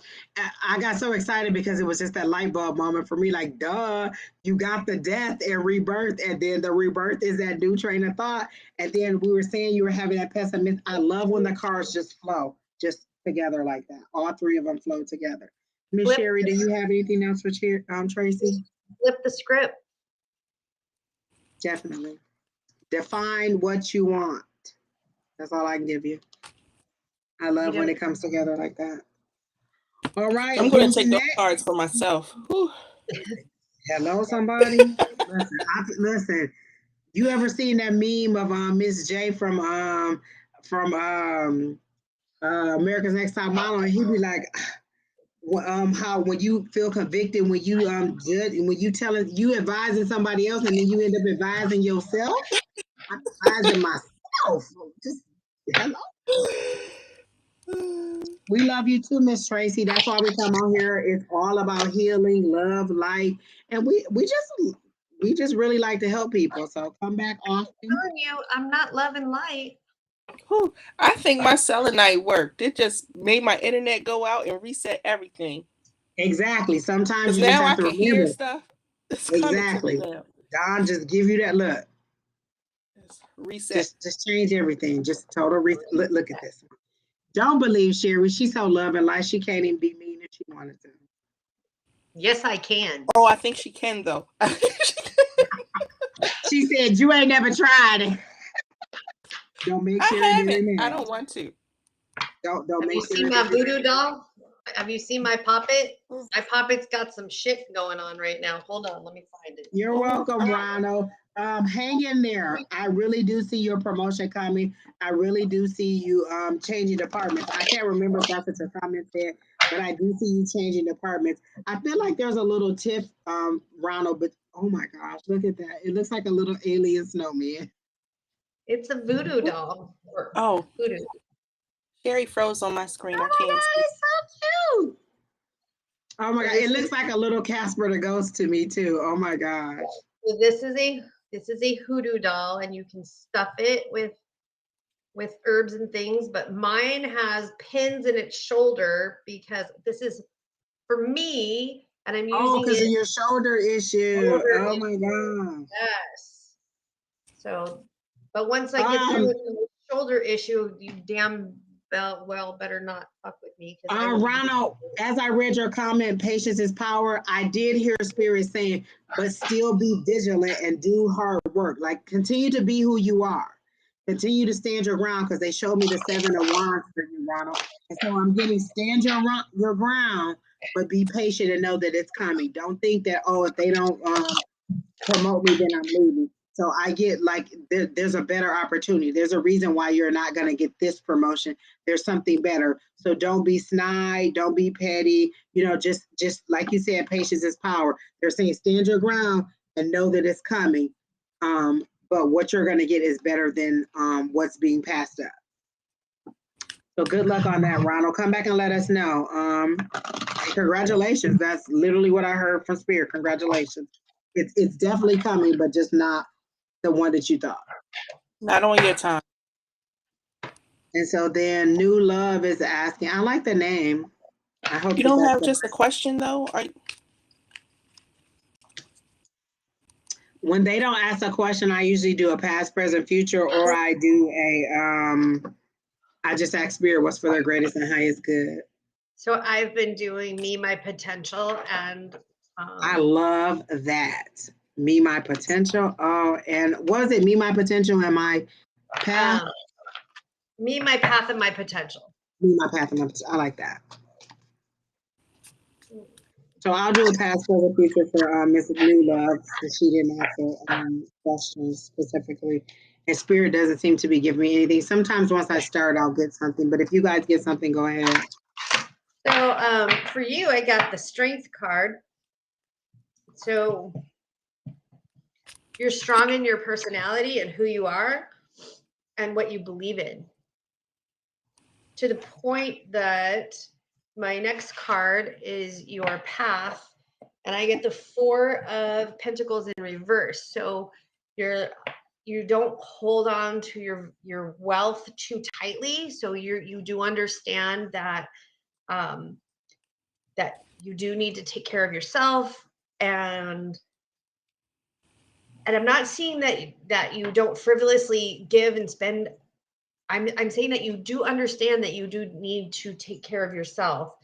I got so excited because it was just that light bulb moment for me. Like, duh, you got the death and rebirth. And then the rebirth is that new train of thought. And then we were saying you were having that pessimist. I love when the cards just flow just together like that. All three of them flow together. Miss Sheri, do you have anything else for Tracy? Flip the script. Definitely. Define what you want. That's all I can give you. I love when it comes together like that. All right, I'm going to who's take those next? cards for myself. Whew. Hello, somebody. Listen. You ever seen that meme of Miss J from America's Next Top Model, and he be like, how when you feel convicted, when you judge, when you advising somebody else, and then you end up advising yourself. I'm advising myself. Just hello. We love you too, Miss Tracy. That's why we come on here. It's all about healing, love, life, and we just really like to help people. So come back often. telling you, I'm not love and light. Whew. I think my selenite worked. It just made my internet go out and reset everything. Exactly. Sometimes Because you just now have I to can hear remember. stuff. It's coming to me Exactly. now. Don just give you that look. It's reset. Just change everything. Just total look at this. Don't believe Sheri. She's so loving. Like she can't even be mean if she wanted to. Yes, I can. Oh, I think she can though. She said you ain't never tried it. Don't make I Sheri haven't. very I mad. don't want to. Don't Have make you Sheri seen my very voodoo mad. doll? Have you seen my poppet? My poppet's got some shit going on right now. Hold on, let me find it. You're welcome, Ronald. Hang in there. I really do see your promotion coming. I really do see you changing departments. I can't remember if that's what your comment said, but I do see you changing departments. I feel like there's a little tiff, Ronald, but oh my gosh, look at that. It looks like a little alien snowman. It's a voodoo doll. Oh, Voodoo. Sheri froze on my screen. Oh I can't my see. God, it's so cute. Oh my So God, it looks like a little Casper the Ghost to me too. Oh my gosh. So this is a hoodoo doll, and you can stuff it with herbs and things. But mine has pins in its shoulder because this is for me, and I'm Oh, using because of it. your shoulder issue. Shoulder Oh my issue. gosh. Yes. So, but once I get through with the shoulder issue, you damn well better not fuck with me because I will. Ronald, as I read your comment, patience is power. I did hear Spirit saying, but still be vigilant and do hard work. Like continue to be who you are. Continue to stand your ground because they showed me the 7 of Wands for you, Ronald. And so I'm getting your ground, but be patient and know that it's coming. Don't think that, oh, if they don't promote me, then I'm leaving. So I get like there's a better opportunity. There's a reason why you're not going to get this promotion. There's something better. So don't be snide. Don't be petty. You know, just like you said, patience is power. They're saying stand your ground and know that it's coming. But what you're going to get is better than what's being passed up. So good luck on that, Ronald. Come back and let us know. Congratulations. That's literally what I heard from Spirit. Congratulations. It's definitely coming, but just not the one that you thought. Not on your time. And so then New Love is asking. I like the name. I hope You don't have just a question though. when they don't ask a question, I usually do a past, present, future, or I do I just ask Spirit what's for their greatest and highest good. So I've been doing Me, My Potential, and I love that. Me, my potential. Oh, and what is it? Me, my potential, and my path. Me, My Path, and My Potential. Me, my path, and my potential. I like that. So I'll do a past, present, future for Miss New Love since she didn't answer questions specifically. And Spirit doesn't seem to be giving me anything. Sometimes once I start, I'll get something. But if you guys get something, go ahead. So for you, I got the Strength card. So you're strong in your personality and who you are and what you believe in. To the point that my next card is your path, and I get the 4 of Pentacles in reverse. So you don't hold on to your wealth too tightly. So you do understand that that you do need to take care of yourself, and I'm not seeing that you don't frivolously give and spend. I'm saying that you do understand that you do need to take care of yourself.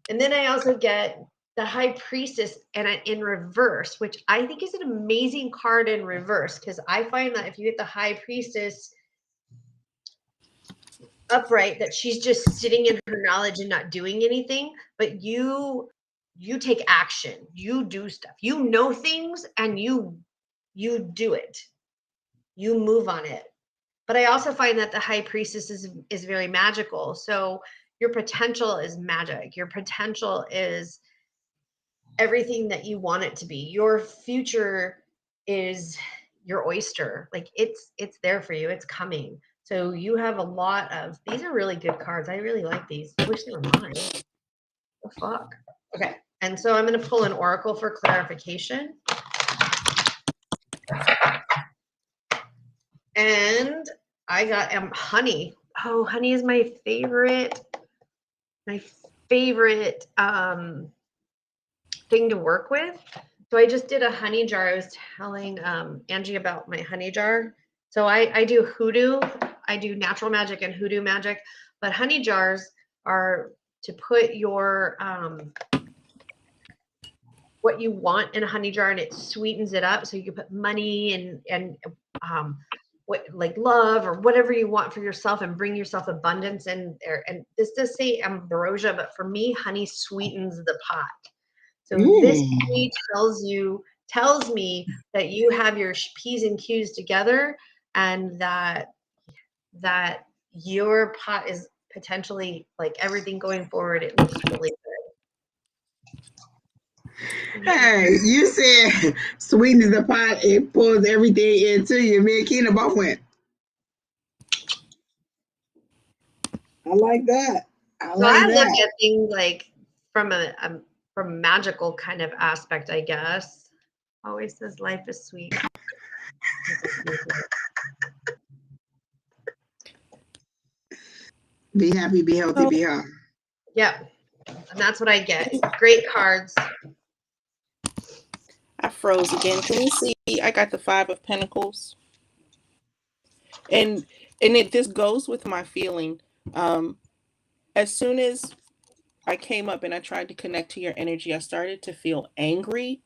And then I also get the High Priestess and in reverse, which I think is an amazing card in reverse, because I find that if you get the High Priestess, upright, that she's just sitting in her knowledge and not doing anything, but you take action, you do stuff, you know things, and you do it, you move on it. But I also find that the high priestess is very magical. So your potential is magic. Your potential is everything that you want it to be. Your future is your oyster. Like it's there for you. It's coming. So you have a lot of, these are really good cards. I really like these. I wish they were mine. The fuck. Okay. And so I'm going to pull an oracle for clarification. And I got honey. Oh, honey is my favorite thing to work with. So I just did a honey jar. I was telling Angie about my honey jar. So I do hoodoo. I do natural magic and hoodoo magic, but honey jars are to put your what you want in a honey jar, and it sweetens it up. So you can put money and what, like love or whatever you want for yourself, and bring yourself abundance in there. And this does say ambrosia, but for me, honey sweetens the pot. So this to me tells me that you have your P's and Q's together, and that your pot is potentially, like, everything going forward, it looks really good. Hey, you said sweetens the pot, it pulls everything into you. Me and Keena both went. I like that. I So like I look that. at things like from a magical kind of aspect, I guess. Always says life is sweet. Be happy, be healthy, be healthy. Yeah, and that's what I get. Great cards. I froze again. Can we see? I got the 5 of Pentacles, and this goes with my feeling. As soon as I came up and I tried to connect to your energy, I started to feel angry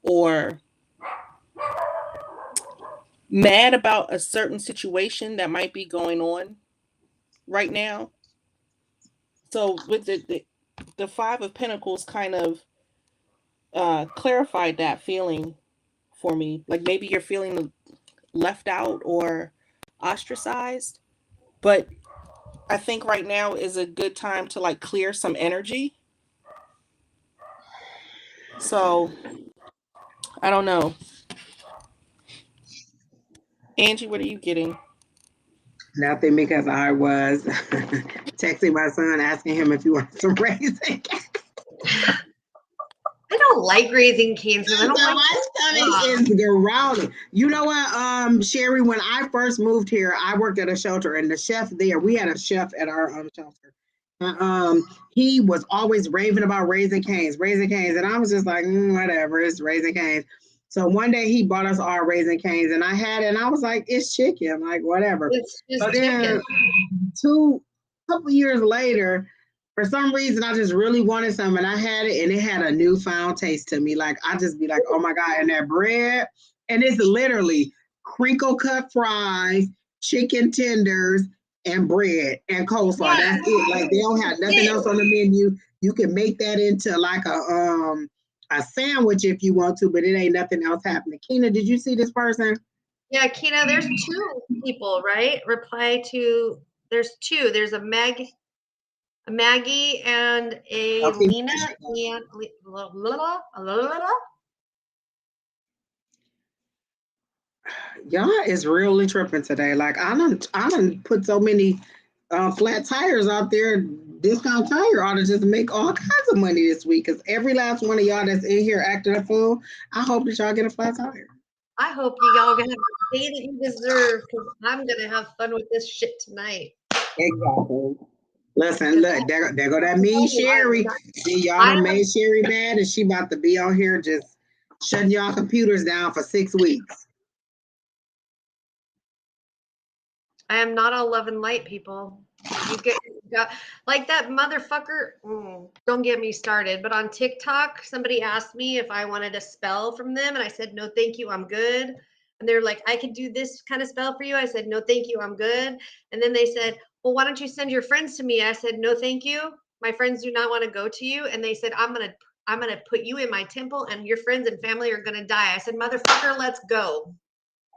or mad about a certain situation that might be going on right now. So with the 5 of Pentacles kind of clarified that feeling for me. Like maybe you're feeling left out or ostracized, but I think right now is a good time to like clear some energy. So I don't know. Angie, what are you getting? Nothing, because I was texting my son asking him if he wants some raisin. I don't like Raising Cane's because I don't like My stomach is growling. You know what, Sheri, when I first moved here, I worked at a shelter, and the chef there, we had a chef at our shelter. He was always raving about Raising Cane's, and I was just like, whatever, it's Raising Cane's. So one day he bought us all Raising Cane's, and I had it, and I was like, it's chicken, I'm like, whatever. It's just So then, couple years later, for some reason, I just really wanted some, and I had it, and it had a newfound taste to me. Like, I just be like, oh my God, and that bread, and it's literally crinkle cut fries, chicken tenders, and bread and coleslaw. Yeah. That's it. Like, they don't have nothing else on the menu. You can make that into like a sandwich if you want to, but it ain't nothing else happening. Keena, did you see this person? Yeah, Keena, there's 2 people, right? Reply to, there's 2. There's a Maggie and a Okay. Lena. Y'all is really tripping today. Like, I done put so many flat tires out there. Discount Tire ought to just make all kinds of money this week, because every last one of y'all that's in here acting a fool, I hope that y'all get a flat tire. I hope y'all gonna have the day that you deserve, because I'm gonna have fun with this shit tonight. Exactly. Listen, look, there go that mean Sheri. See, y'all done made Sheri mad, and she about to be on here just shutting y'all computers down for 6 weeks. I am not all love and light, people. You got like that motherfucker. Don't get me started. But on TikTok, somebody asked me if I wanted a spell from them, and I said, no, thank you, I'm good. And they're like, I could do this kind of spell for you. I said, no, thank you, I'm good. And then they said, well, why don't you send your friends to me? I said, no, thank you. My friends do not want to go to you. And they said, I'm gonna put you in my temple and your friends and family are gonna die. I said, motherfucker, let's go.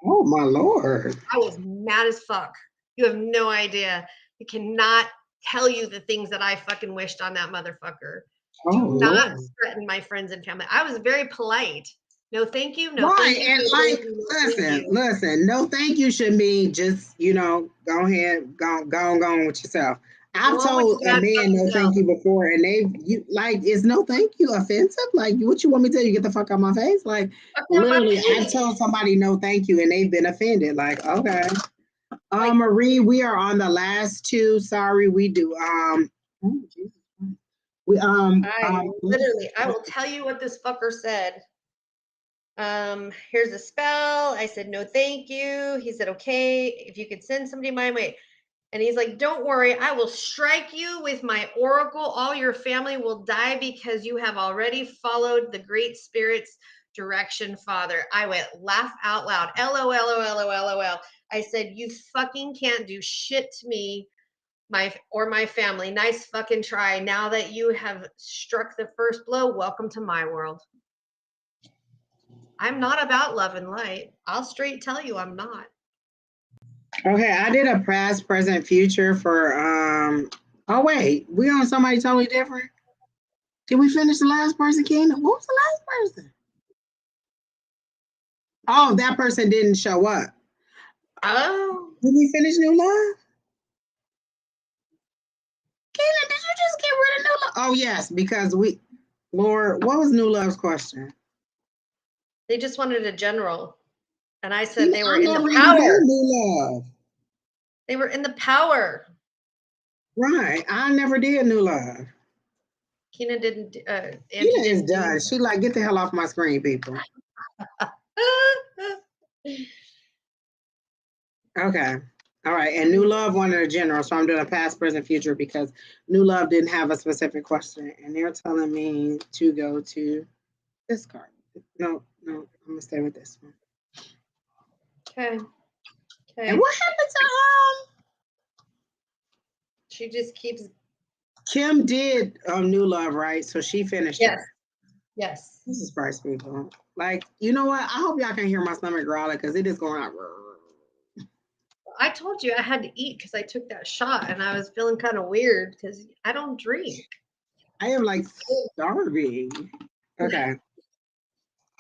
Oh my Lord. I was mad as fuck. You have no idea. I cannot tell you the things that I fucking wished on that motherfucker. Oh, Do not Lord. threaten my friends and family. I was very polite. No, thank you. No, Right, thank you. and No, like, thank you. No, thank you. listen, no thank you should mean just, go ahead, go on with yourself. I've Go on with told your a bad man no fucking thank self. you before, and is no thank you offensive? Like, what you want me to tell you? Get the fuck out my face? Like, Fuck out my literally, I've face. told somebody no thank you, and they've been offended. Like, okay. Like, Marie, we are on the last two. Sorry, we do. Oh, Jesus Christ. We I will tell you what this fucker said. Here's a spell. I said, no, thank you. He said, okay, if you could send somebody my way. And he's like, don't worry, I will strike you with my oracle. All your family will die because you have already followed the great spirit's direction, Father. I went laugh out loud. LOL. I said, you fucking can't do shit to me, my family. Nice fucking try. Now that you have struck the first blow, welcome to my world. I'm not about love and light. I'll straight tell you I'm not. Okay, I did a past, present, future for oh wait, we on somebody totally different. Did we finish the last person, Kingdom? What was the last person? Oh, that person didn't show up. Oh. Did we finish New Love? Kingdom, did you just get rid of New Love? Oh yes, because Lord, what was New Love's question? They just wanted a general. And I said they were I in the never even power. did New Love. They were in the power. Right, I never did New Love. Kina didn't. Angie Kina is didn't. done. She like, get the hell off my screen, people. Okay. All right. And New Love wanted a general. So I'm doing a past, present, future because New Love didn't have a specific question. And they're telling me to go to this card. No, I'm going to stay with this one. Okay. And what happened to She just keeps. Kim did New Love, right? So she finished Yes. her. Yes. This is Bryce, people. Like, you know what? I hope y'all can hear my stomach growling because it is going out. I told you I had to eat because I took that shot and I was feeling kind of weird because I don't drink. I am like starving. Okay.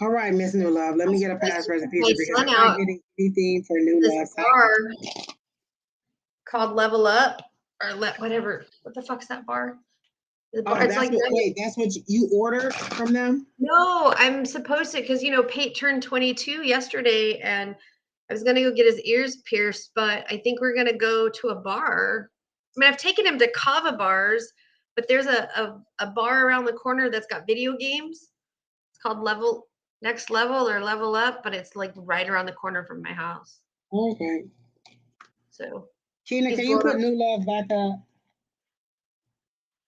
All right, Miss New Love. Let me get a past, present, future because I'm not getting anything for New Love. This bar called Level Up or whatever. What the fuck's that bar? The bar. Oh, It's like that's what you ordered from them? No, I'm supposed to because Pate turned 22 yesterday and I was gonna go get his ears pierced, but I think we're gonna go to a bar. I mean, I've taken him to kava bars, but there's a bar around the corner that's got video games. It's called Next Level or Level Up, but it's like right around the corner from my house. Okay. So Kina, can you put New Love back up?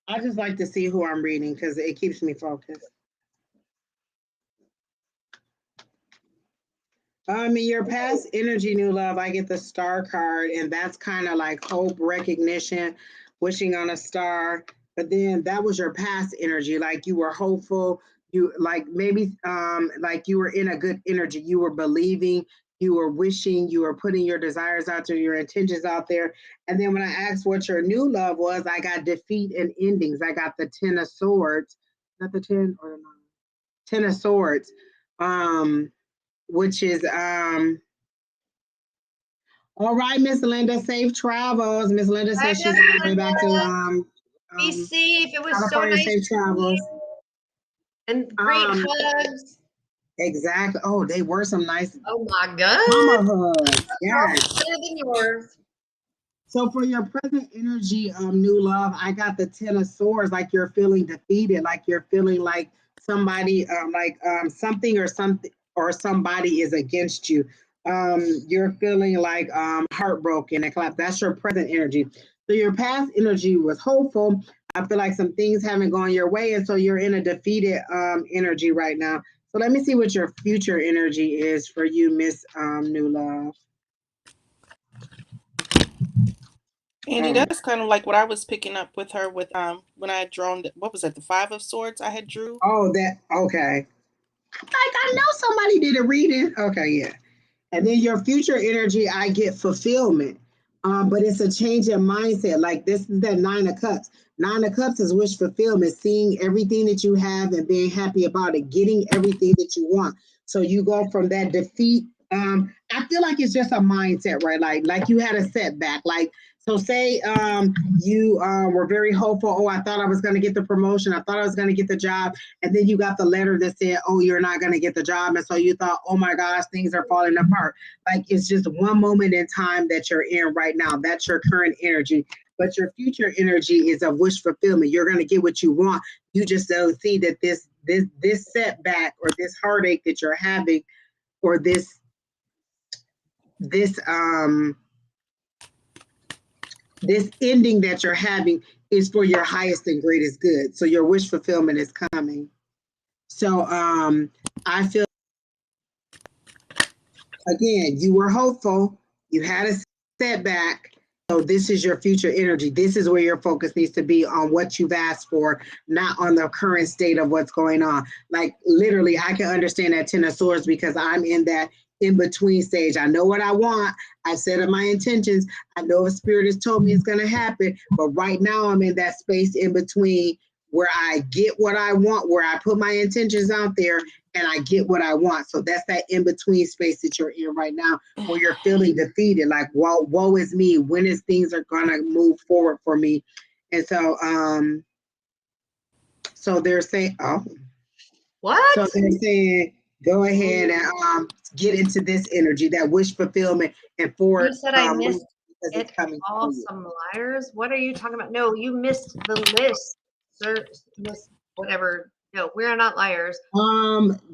I just like to see who I'm reading because it keeps me focused. In your past energy, New Love, I get the star card, and that's kind of like hope, recognition, wishing on a star. But then that was your past energy, like you were hopeful, you like maybe like you were in a good energy, you were believing, you were wishing, you were putting your desires out there, your intentions out there. And then when I asked what your new love was, I got defeat and endings. I got the 10 of swords, not the 10 or the 9, 10 of swords. Which is all right, Miss Linda, safe travels. Miss Linda says she's on her way back to be safe. It was so California. nice. Safe travels. And great hugs. Exactly. Oh, they were some nice my God. mama hugs. Yes. Better than yours. So for your present energy, New Love, I got the 10 of swords, like you're feeling defeated, like you're feeling like somebody, something or somebody is against you. You're feeling like heartbroken and collapsed. That's your present energy. So your past energy was hopeful. I feel like some things haven't gone your way, and so you're in a defeated energy right now. So let me see what your future energy is for you, Miss New Love. Angie, that's kind of like what I was picking up with her with when I had drawn what was that, the 5 of Swords I had drew. Oh, that okay. Like I know somebody did a reading. Okay, yeah. And then your future energy, I get fulfillment. But it's a change in mindset. Like this is that 9 of Cups. 9 of Cups is wish fulfillment, seeing everything that you have and being happy about it, getting everything that you want. So you go from that defeat. I feel like it's just a mindset, right? Like you had a setback. Like so, say you were very hopeful. Oh, I thought I was going to get the promotion. I thought I was going to get the job, and then you got the letter that said, "Oh, you're not going to get the job," and so you thought, "Oh my gosh, things are falling apart." Like it's just one moment in time that you're in right now. That's your current energy. But your future energy is of wish fulfillment. You're going to get what you want. You just don't see that this setback or this heartache that you're having, or this this ending that you're having is for your highest and greatest good. So your wish fulfillment is coming. So I feel again, you were hopeful, you had a setback. So this is your future energy. This is where your focus needs to be, on what you've asked for, not on the current state of what's going on. Like literally, I can understand that 10 of Swords because I'm in that in between stage. I know what I want. I set up my intentions. I know a spirit has told me it's going to happen. But right now I'm in that space in between where I get what I want, where I put my intentions out there and I get what I want. So that's that in between space that you're in right now, where you're feeling defeated. Like, woe is me. When is things are going to move forward for me? And so, so they're saying, oh, What? so they're saying, go ahead and get into this energy, that wish fulfillment, and for You said I missed because it's it. coming for All you. some liars. What are you talking about? No, you missed the list, sir. Miss whatever. No, we're not liars.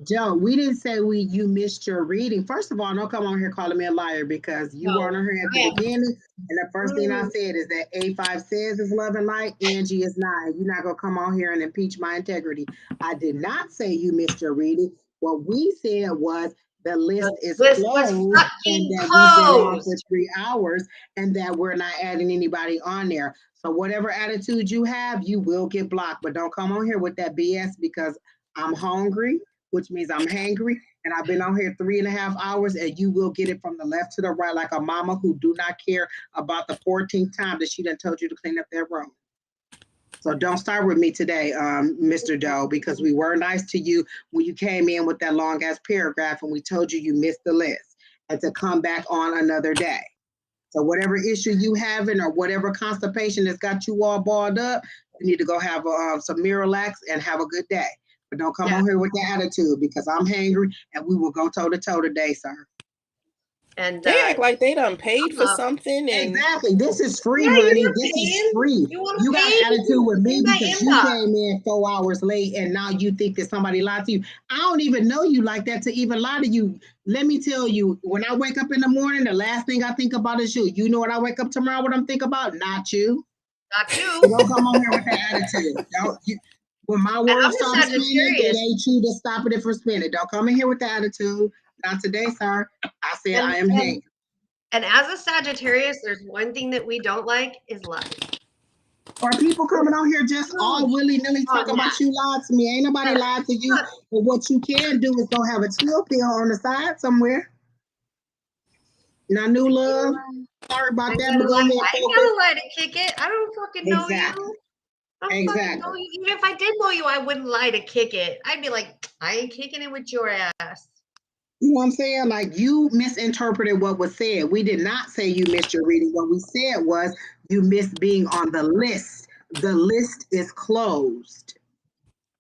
Joe, we didn't say you missed your reading. First of all, don't come on here calling me a liar, because you No, weren't on here at I the am. beginning. And the first thing I said is that A5 says is love and light, Angie is not. And you're not gonna come on here and impeach my integrity. I did not say you missed your reading. What we said was the list The is list was closed and fucking that we've been on for closed. 3 hours and that we're not adding anybody on there. So whatever attitude you have, you will get blocked. But don't come on here with that BS, because I'm hungry, which means I'm hangry, and I've been on here 3.5 hours, and you will get it from the left to the right, like a mama who do not care about the 14th time that she done told you to clean up their room. So don't start with me today, Mr. Doe, because we were nice to you when you came in with that long ass paragraph, and we told you missed the list and to come back on another day. So whatever issue you having or whatever constipation that's got you all balled up, you need to go have some Miralax and have a good day. But don't come on here with the attitude, because I'm hangry and we will go toe to toe today, sir. And They act like they done paid for I'm up. something, and Exactly. This is free, Yeah, you honey. were This is paying. free. You want You to got pay? an attitude with me In my because you inbox. came in 4 hours late and now you think that somebody lied to you. I don't even know you like that to even lie to you. Let me tell you, when I wake up in the morning, the last thing I think about is you. You know what I wake up tomorrow, what I'm thinking about? Not you. Not you. So don't come on here with that attitude. Don't you, when my And words I'm a start spinning, it Sagittarius. ain't you that's stopping it from spinning. Don't come in here with the attitude. Not today, sir. I said And, I am hangry. and as a Sagittarius, there's one thing that we don't like is lies. Or people coming on here just all willy-nilly talking about you lied to me. Ain't nobody lied to you. But what you can do is go have a chill pill on the side somewhere. Now, new love. Sorry about that, but go ahead and I ain't focus. gotta lie to kick it. I don't fucking know Exactly. you. I don't fucking know you. Even if I did know you, I wouldn't lie to kick it. I'd be like, I ain't kicking it with your ass. You know what I'm saying? Like, you misinterpreted what was said. We did not say you missed your reading. What we said was you missed being on the list. The list is closed.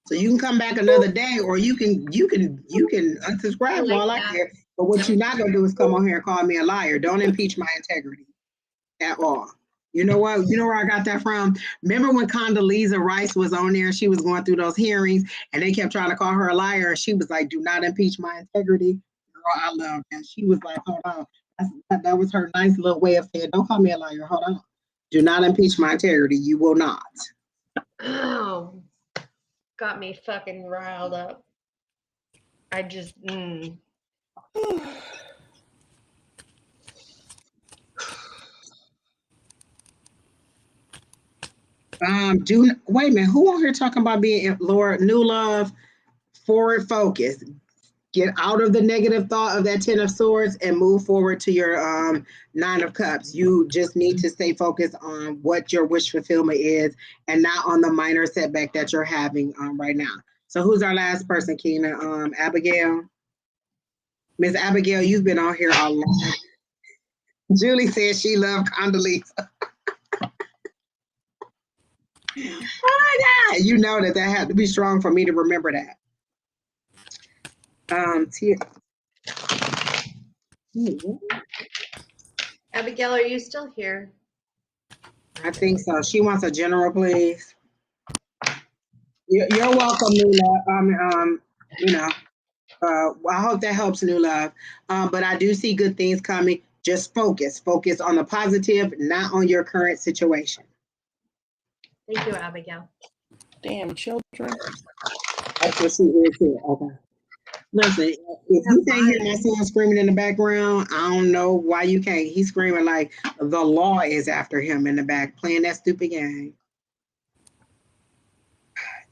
So you can come back another day, or you can unsubscribe while I care. But what you're not gonna do is come on here and call me a liar. Don't impeach my integrity at all. You know what? You know where I got that from? Remember when Condoleezza Rice was on there and she was going through those hearings and they kept trying to call her a liar, and she was like, "Do not impeach my integrity." Girl, I love that. She was like, "Hold on." That was her nice little way of saying, "Don't call me a liar. Hold on. Do not impeach my integrity. You will not." Oh, got me fucking riled up. I just, Wait a minute, who on here talking about being Lord, new love, forward focus? Get out of the negative thought of that Ten of Swords and move forward to your Nine of Cups. You just need to stay focused on what your wish fulfillment is and not on the minor setback that you're having right now. So who's our last person, Keena? Abigail. Miss Abigail, you've been on here a lot. Julie says she loved Condoleezza. Oh my God. You know that had to be strong for me to remember that. Abigail, are you still here? I think so. She wants a general, please. You're welcome, Nula. I hope that helps, New Love. But I do see good things coming. Just focus. Focus on the positive, not on your current situation. Thank you, Abigail. Damn children. That's what she is here. Okay. Listen, if you can't hear my son screaming in the background, I don't know why you can't. He's screaming like the law is after him in the back, playing that stupid game.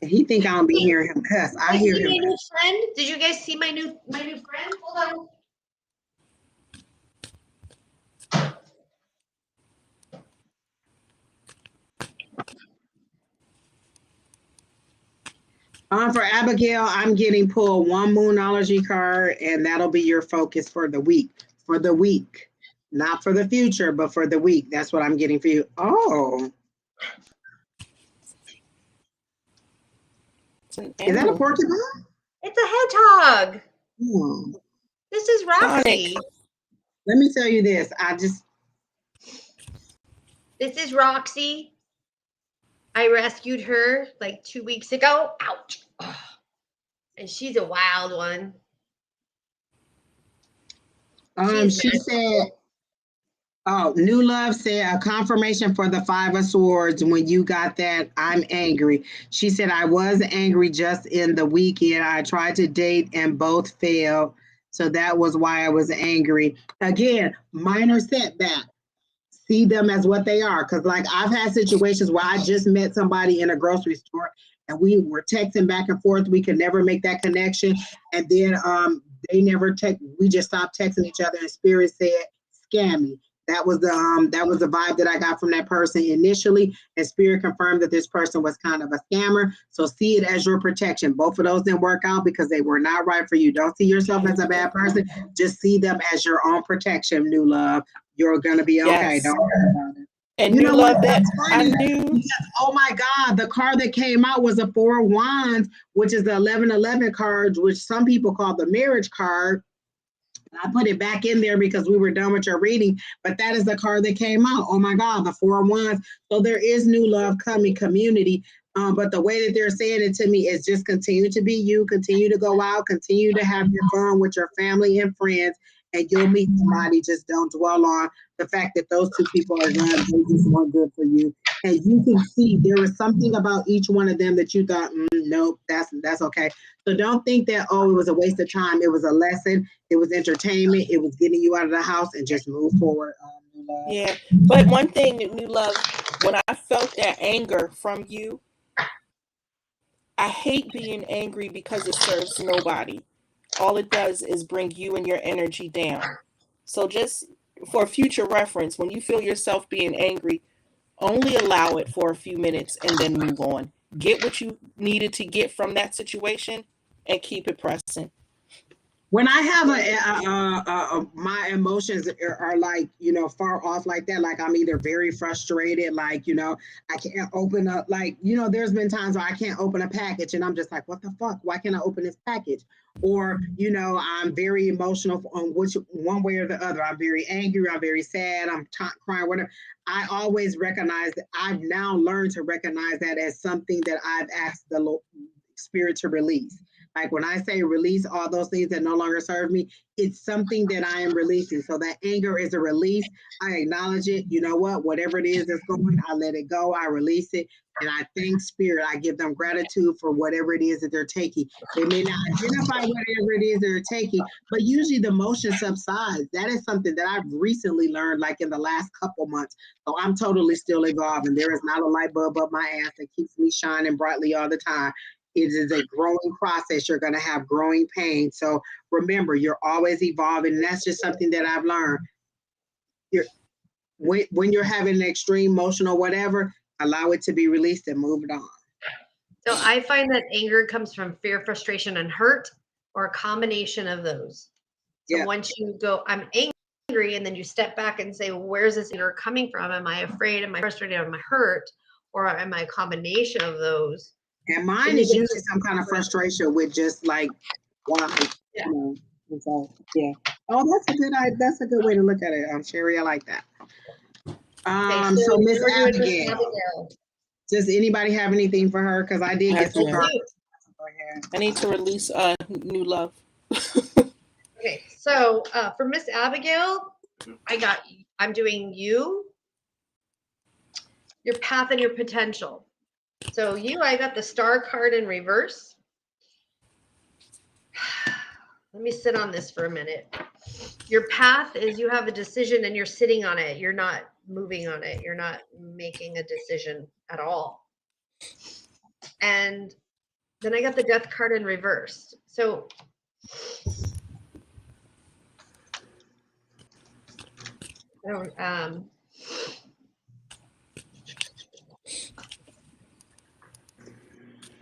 And he think I don't be hearing him cuss. I hear him. My new friend? Did you guys see my new friend? Hold on. For Abigail, I'm getting pulled one Moonology card, and that'll be your focus for the week. For the week. Not for the future, but for the week. That's what I'm getting for you. Oh. Is that a porcupine? It's a hedgehog. Oh. This is Roxy. Sonic. Let me tell you this. This is Roxy. I rescued her like 2 weeks ago. Ouch. Oh. And she's a wild one. She said, New Love said a confirmation for the Five of Swords. When you got that, I'm angry. She said, I was angry just in the weekend. I tried to date and both failed. So that was why I was angry. Again, minor setback. See them as what they are. Because like I've had situations where I just met somebody in a grocery store and we were texting back and forth. We could never make that connection. And then they never text. We just stopped texting each other and Spirit said, scam me. That was the vibe that I got from that person initially, and Spirit confirmed that this person was kind of a scammer. So see it as your protection. Both of those didn't work out because they were not right for you. Don't see yourself as a bad person. Just see them as your own protection, New Love. You're gonna be okay. Yes. Don't worry about it. And you know love that I knew. Because, oh my God, the card that came out was a Four of Wands, which is the 1111 card, which some people call the marriage card. I put it back in there because we were done with your reading, but that is the card that came out. Oh my God, the Four of Wands. So there is new love coming, community. But the way that they're saying it to me is just continue to be you, continue to go out, continue to have your fun with your family and friends, and you'll meet somebody. Just don't dwell on the fact that those two people are not just one good for you. And you can see there was something about each one of them that you thought, nope, that's okay. So don't think that, oh, it was a waste of time. It was a lesson. It was entertainment. It was getting you out of the house and just move forward. Yeah. But one thing, New Love, when I felt that anger from you, I hate being angry because it serves nobody. All it does is bring you and your energy down. So just for future reference, when you feel yourself being angry, only allow it for a few minutes and then move on. Get what you needed to get from that situation and keep it pressing. When I have my emotions are like, far off like that, like I'm either very frustrated, like, I can't open up, like, there's been times where I can't open a package and I'm just like, what the fuck? Why can't I open this package? Or, I'm very emotional on one way or the other. I'm very angry. I'm very sad. I'm crying, whatever. I always recognize that. I've now learned to recognize that as something that I've asked the Spirit to release. Like when I say release all those things that no longer serve me, it's something that I am releasing. So that anger is a release. I acknowledge it. You know what? Whatever it is that's going, I let it go. I release it. And I thank spirit. I give them gratitude for whatever it is that they're taking. They may not identify whatever it is they're taking, but usually the emotion subsides. That is something that I've recently learned, like in the last couple months. So I'm totally still evolving. There is not a light bulb up my ass that keeps me shining brightly all the time. It is a growing process. You're going to have growing pain. So remember, you're always evolving. And that's just something that I've learned. When you're having an extreme emotion or whatever, allow it to be released and move it on. So I find that anger comes from fear, frustration, and hurt, or a combination of those. So once you go, I'm angry, and then you step back and say, well, where's this anger coming from? Am I afraid? Am I frustrated? Am I hurt? Or am I a combination of those? And mine is usually some kind of frustration with just like, why, you know. And so, yeah. Oh, that's a good way to look at it, Sheri. I like that. So Miss Abigail, does anybody have anything for her? Because I did get some. I need to release new love. Okay, so for Miss Abigail, I'm doing your path and your potential. So I got the star card in reverse. Let me sit on this for a minute. Your path is you have a decision and you're sitting on it. You're not moving on it. You're not making a decision at all. And then I got the death card in reverse. So I don't,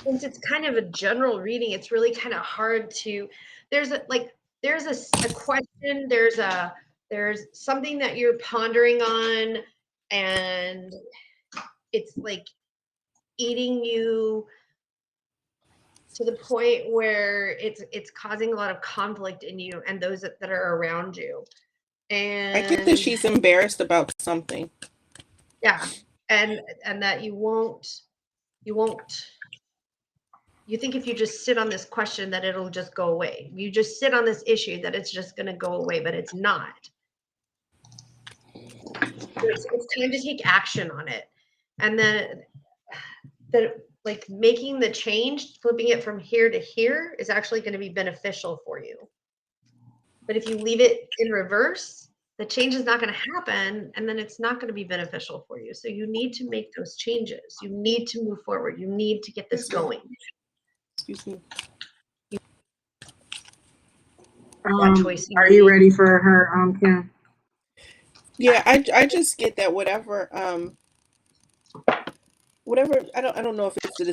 since it's kind of a general reading, it's really kind of hard to, there's a question, there's something that you're pondering on, and it's like eating you to the point where it's causing a lot of conflict in you and those that are around you. And I get that she's embarrassed about something. Yeah. And that you think if you just sit on this question that it'll just go away. You just sit on this issue that it's just going to go away, but it's not. It's time to take action on it. And then like making the change, flipping it from here to here is actually going to be beneficial for you. But if you leave it in reverse, the change is not going to happen, and then it's not going to be beneficial for you. So you need to make those changes. You need to move forward. You need to get this going. Excuse me. Are you ready for her, Kim? Yeah, I just get that whatever I don't know if it's the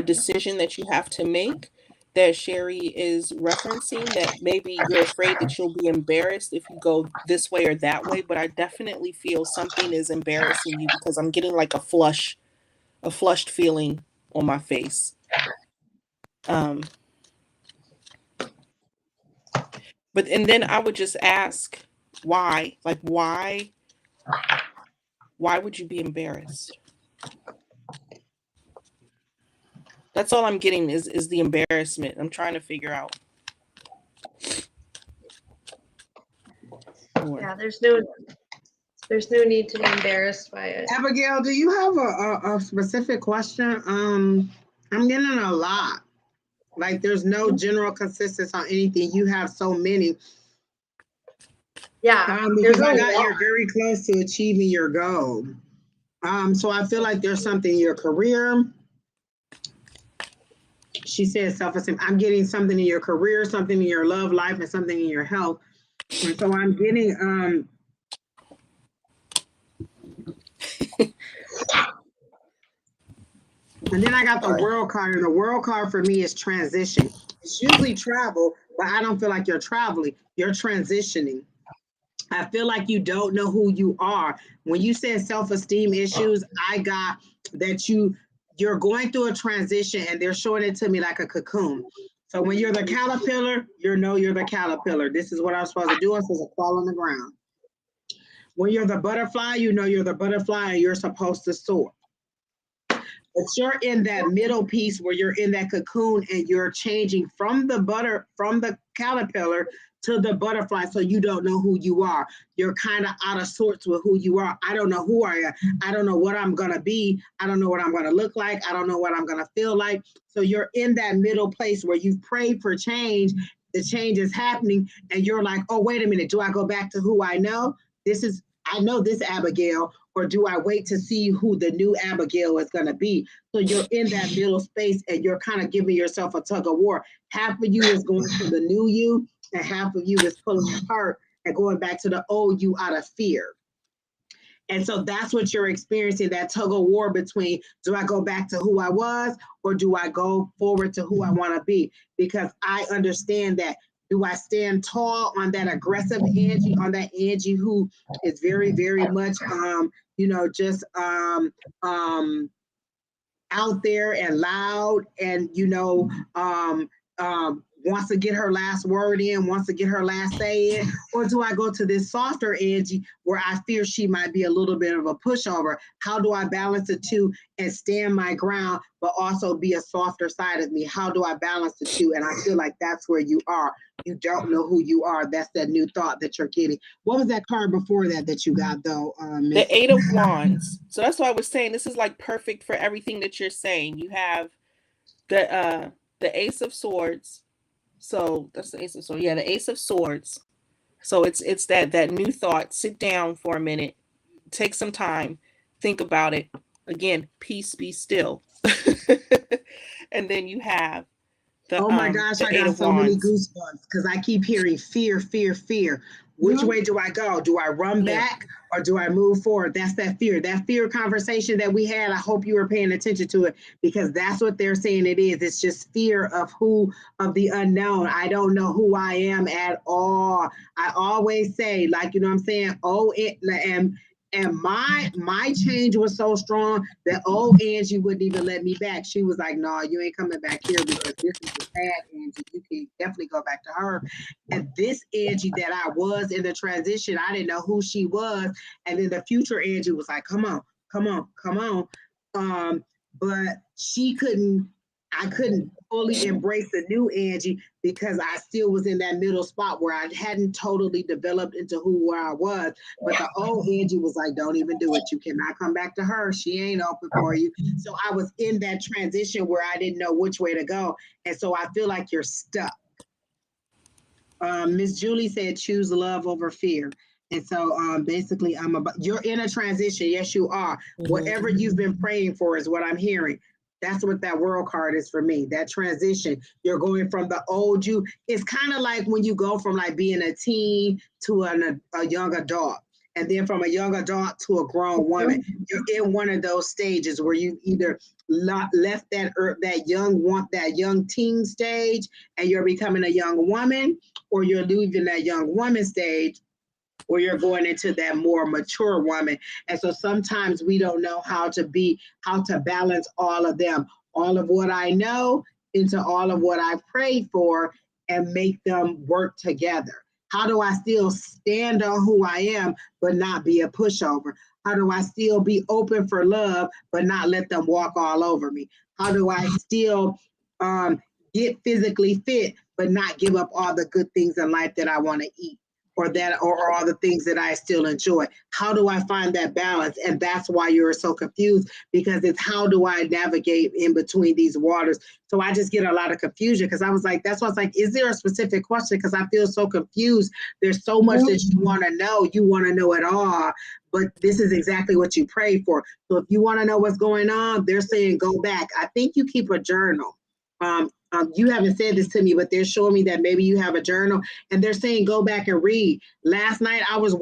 decision that you have to make that Sheri is referencing, that maybe you're afraid that you'll be embarrassed if you go this way or that way, but I definitely feel something is embarrassing you because I'm getting like a flushed feeling on my face. But and then I would just ask why? Like why would you be embarrassed? That's all I'm getting is the embarrassment. I'm trying to figure out. Yeah, there's no need to be embarrassed by it. Abigail, do you have a specific question? I'm getting a lot. Like there's no general consistency on anything. You have so many. Yeah. Because you're very close to achieving your goal. So I feel like there's something in your career. She says self-esteem. I'm getting something in your career, something in your love life, and something in your health. And so I'm getting and then I got the world card, and the world card for me is transition. It's usually travel, but I don't feel like you're traveling. You're transitioning. I feel like you don't know who you are. When you said self-esteem issues, I got that you're going through a transition, and they're showing it to me like a cocoon. So when you're the caterpillar, you're the caterpillar. This is what I'm supposed to do. I'm supposed to crawl on the ground. When you're the butterfly, you're the butterfly, and you're supposed to soar. But you're in that middle piece where you're in that cocoon and you're changing from the caterpillar to the butterfly, so you don't know who you are. You're kind of out of sorts with who you are. I don't know who I am. I don't know what I'm going to be. I don't know what I'm going to look like. I don't know what I'm going to feel like. So you're in that middle place where you've prayed for change. The change is happening and you're like, oh, wait a minute. Do I go back to who I know? I know this Abigail, or do I wait to see who the new Abigail is going to be? So you're in that middle space and you're kind of giving yourself a tug of war. Half of you is going to the new you and half of you is pulling apart and going back to the old you out of fear. And so that's what you're experiencing, that tug of war between, do I go back to who I was or do I go forward to who I want to be? Because I understand that. Do I stand tall on that aggressive Angie, on that Angie who is very, very much, just out there and loud and, wants to get her last word in, wants to get her last say in? Or do I go to this softer Angie where I fear she might be a little bit of a pushover? How do I balance the two and stand my ground, but also be a softer side of me? How do I balance the two? And I feel like that's where you are. You don't know who you are. That's that new thought that you're getting. What was that card before that you got, though, Miss? The 8 of Wands. So that's why I was saying this is like perfect for everything that you're saying. You have the Ace of Swords. So that's the Ace of Swords. Yeah, the Ace of Swords. So it's that new thought. Sit down for a minute. Take some time. Think about it. Again, peace, be still. And then you have oh my gosh, I got so many goosebumps because I keep hearing fear, fear, fear. Which way do I go? Do I run back or do I move forward? That's that fear conversation that we had. I hope you were paying attention to it because that's what they're saying it is. It's just fear of the unknown. I don't know who I am at all. I always say, like, you know what I'm saying? And my change was so strong that old Angie wouldn't even let me back. She was like, no, you ain't coming back here because this is the bad Angie. You can definitely go back to her. And this Angie that I was in the transition, I didn't know who she was. And then the future Angie was like, come on. But I couldn't fully embrace the new Angie because I still was in that middle spot where I hadn't totally developed into where I was. But the old Angie was like, don't even do it. You cannot come back to her. She ain't open for you. So I was in that transition where I didn't know which way to go. And so I feel like you're stuck. Miss Julie said, choose love over fear. And so basically, you're in a transition. Yes, you are. Mm-hmm. Whatever you've been praying for is what I'm hearing. That's what that world card is for me. That transition. You're going from the old you. It's kind of like when you go from like being a teen to a young adult. And then from a young adult to a grown woman. You're in one of those stages where you either left that young teen stage and you're becoming a young woman, or you're leaving that young woman stage where you're going into that more mature woman. And so sometimes we don't know how to balance all of them, all of what I know into all of what I've prayed for and make them work together. How do I still stand on who I am, but not be a pushover? How do I still be open for love, but not let them walk all over me? How do I still get physically fit, but not give up all the good things in life that I want to eat? Or all the things that I still enjoy. How do I find that balance? And that's why you're so confused, because it's how do I navigate in between these waters? So I just get a lot of confusion because I was like, that's why I was like, is there a specific question? Because I feel so confused. There's so much that you want to know. You want to know it all, but this is exactly what you pray for. So if you want to know what's going on, they're saying go back. I think you keep a journal. You haven't said this to me, but they're showing me that maybe you have a journal, and they're saying go back and read. Last night I was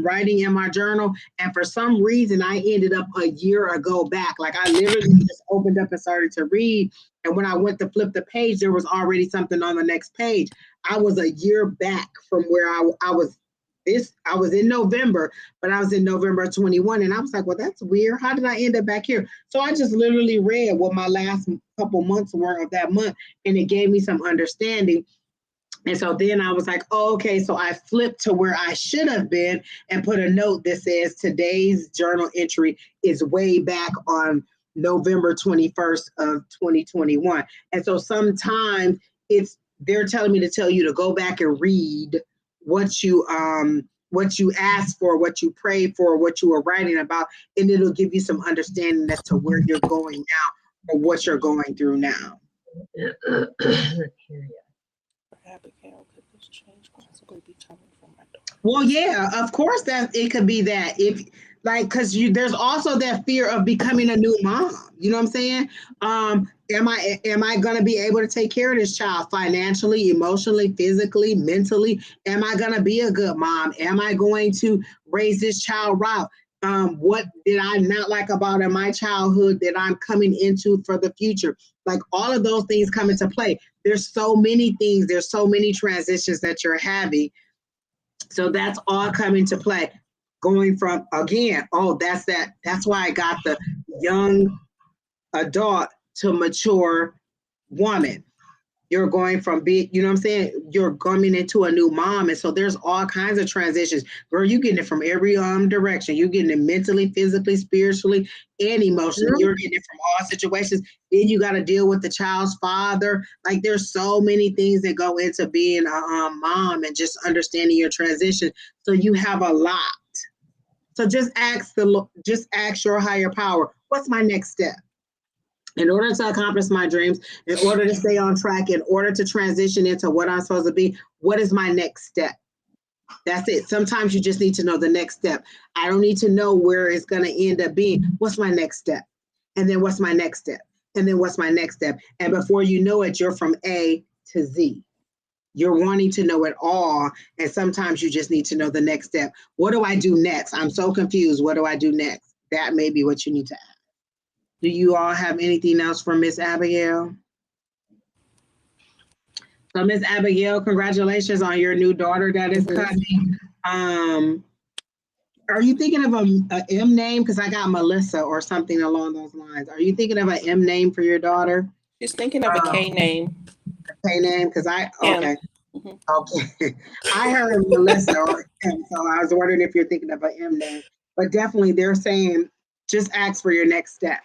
writing in my journal, and for some reason I ended up a year ago back. Like I literally just opened up and started to read, and when I went to flip the page, there was already something on the next page. I was a year back from where I was. I was in November, but I was in November 21, and I was like, well, that's weird. How did I end up back here? So I just literally read what my last couple months were of that month, and it gave me some understanding. And so then I was like, oh, okay, so I flipped to where I should have been and put a note that says today's journal entry is way back on November 21st of 2021. And so sometimes they're telling me to tell you to go back and read what you asked for, what you prayed for, what you were writing about, and it'll give you some understanding as to where you're going now or what you're going through now. Abigail, could this change possibly be coming from my daughter? Well, yeah, of course that it could be that if like because there's also that fear of becoming a new mom. You know what I'm saying? Am I gonna be able to take care of this child financially, emotionally, physically, mentally? Am I gonna be a good mom? Am I going to raise this child right? What did I not like about in my childhood that I'm coming into for the future? Like all of those things come into play. There's so many things, there's so many transitions that you're having. So that's all coming to play. Going from again, that's why I got the young adult to mature woman. You're going from being, you know what I'm saying? You're coming into a new mom. And so there's all kinds of transitions. Girl, you getting it from every direction. You're getting it mentally, physically, spiritually, and emotionally. Mhm. You're getting it from all situations. Then you got to deal with the child's father. Like there's so many things that go into being a mom and just understanding your transition. So you have a lot. So just ask your higher power, what's my next step? In order to accomplish my dreams, in order to stay on track, in order to transition into what I'm supposed to be, what is my next step? That's it. Sometimes you just need to know the next step. I don't need to know where it's going to end up being. What's my next step? And then what's my next step? And then what's my next step? And before you know it, you're from A to Z. You're wanting to know it all. And sometimes you just need to know the next step. What do I do next? I'm so confused. What do I do next? That may be what you need to ask. Do you all have anything else for Miss Abigail? So Miss Abigail, congratulations on your new daughter that is coming. Are you thinking of a M name? Because I got Melissa or something along those lines. Are you thinking of an M name for your daughter? She's thinking of a K name. A K name? Because okay. Mhm. Okay. I heard Melissa or M, so I was wondering if you're thinking of an M name. But definitely they're saying just ask for your next step.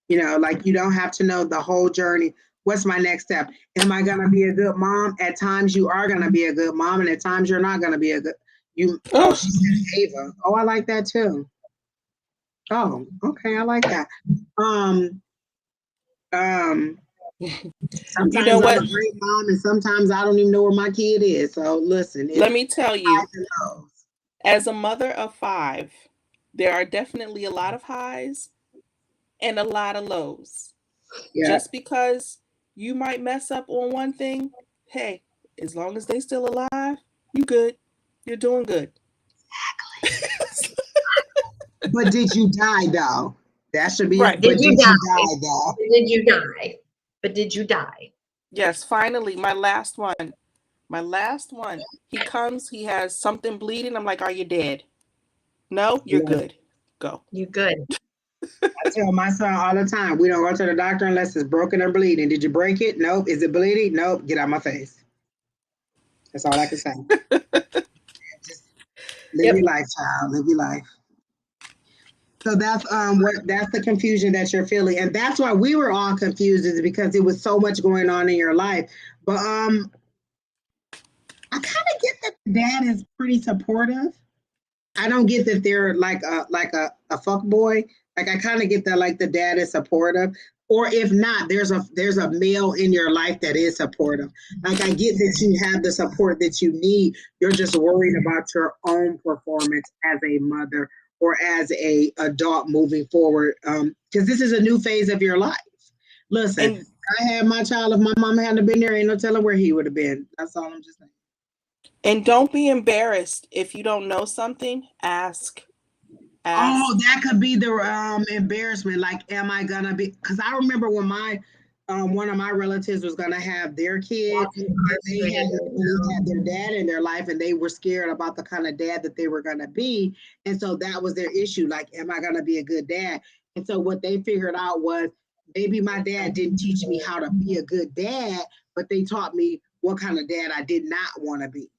You know, like you don't have to know the whole journey. What's my next step? Am I going to be a good mom? At times you are going to be a good mom, and at times you're not going to be a good. She said Ava. Oh, I like that too. Oh, okay, I like that. Sometimes You know what? I'm a great mom, and sometimes I don't even know where my kid is. So listen, Let me tell you, highs and lows. as a mother of 5, there are definitely a lot of highs and a lot of lows. Yeah. Just because you might mess up on one thing, hey, as long as they still alive, you good. You're doing good. But did you die though? That should be Right. But Did you did you die? die though? Did you die? But did you die? Yes, finally, my last one. My last one. He comes, he has something bleeding. I'm like, are you dead? No, you're Yeah. good. Go. You good? I tell my son all the time, we don't go to the doctor unless it's broken or bleeding. Did you break it? Nope. Is it bleeding? Nope. Get out my face. That's all I can say. Just live your life, child. Live your life. So that's that's the confusion that you're feeling. And that's why we were all confused, is because it was so much going on in your life. But I kind of get that dad is pretty supportive. I don't get that they're like a fuck boy. Like I kind of get that like the dad is supportive, or if not, there's a male in your life that is supportive. Like I get that you have the support that you need. You're just worried about your own performance as a mother or as a adult moving forward. Because this is a new phase of your life. Listen, And I had my child. If my mom hadn't been there, ain't no telling where he would have been. That's all I'm just saying. don't be embarrassed if you don't know something. Ask. Oh, Ask. that could be the embarrassment. Like, am I gonna be? Because I remember when my one of my relatives was gonna have their kid, and they hadn't really had their dad in their life, and they were scared about the kind of dad that they were gonna be, and so that was their issue. Like, am I gonna be a good dad? And so what they figured out was maybe my dad didn't teach me how to be a good dad, but they taught me what kind of dad I did not want to be.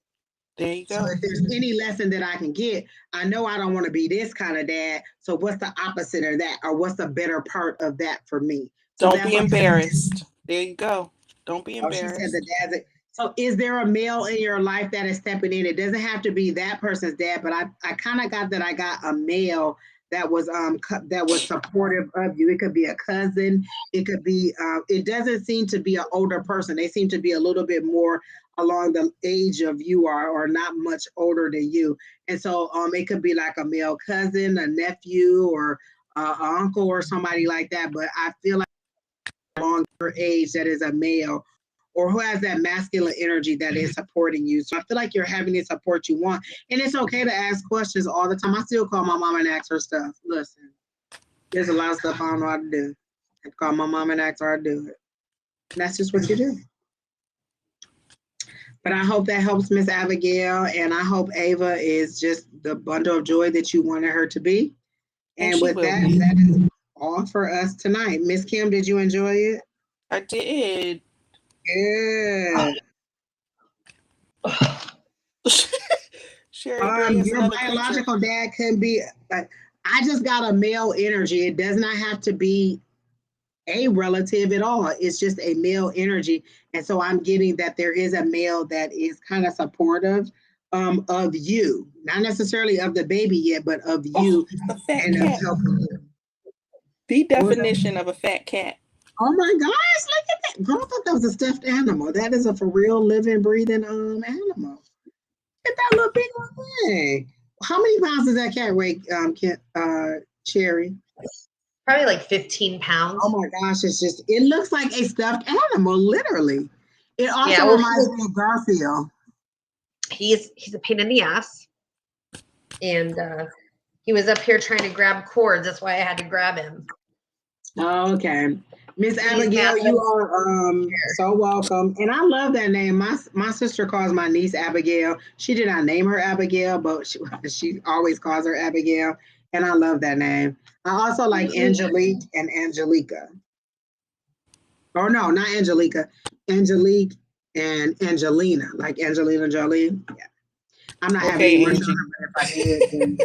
There you So go. if there's any lesson that I can get, I know I don't want to be this kind of dad. So what's the opposite of that? Or what's the better part of that for me? So Don't that's be what embarrassed. There you go. Don't be oh, she said embarrassed. the dad's. So is there a male in your life that is stepping in? It doesn't have to be that person's dad, but I kind of got that I got a male that was that was supportive of you. It could be a cousin. It could be it doesn't seem to be an older person. They seem to be a little bit more along the age of you are or not much older than you. And so it could be like a male cousin, a nephew, or an uncle or somebody like that. But I feel like along your age that is a male or who has that masculine energy that is supporting you. So I feel like you're having the support you want. And it's okay to ask questions all the time. I still call my mom and ask her stuff. Listen, there's a lot of stuff I don't know how to do. I call my mom and ask her to do it. And that's just what you do. But I hope that helps Miss Abigail. And I hope Ava is just the bundle of joy that you wanted her to be. And with that, that is all for us tonight. Miss Kim, did you enjoy it? I did. Good. Sheri Berry has Your another biological picture. dad could be. I just got a male energy. It does not have to be a relative at all. It's just a male energy, and so I'm getting that there is a male that is kind of supportive of you, not necessarily of the baby yet, but of you A fat and of cat. helping you. The definition of a fat cat. Oh my gosh, look at that. Girl, I thought that was a stuffed animal. That is a for real living, breathing animal. Look at that little big one thing. How many pounds does that cat weigh, Sheri? Probably like 15 pounds. Oh my gosh, it looks like a stuffed animal, literally. It also well, reminds me of Garfield. He's a pain in the ass. And he was up here trying to grab cords. That's why I had to grab him. Oh, okay. Miss Abigail, you are so welcome. And I love that name. My sister calls my niece Abigail. She did not name her Abigail, but she always calls her Abigail. And I love that name. I also like Angelique and Angelica. Oh, no, not Angelica. Angelique and Angelina, like Angelina Jolie. Yeah. I'm not having any more children, but if I did, then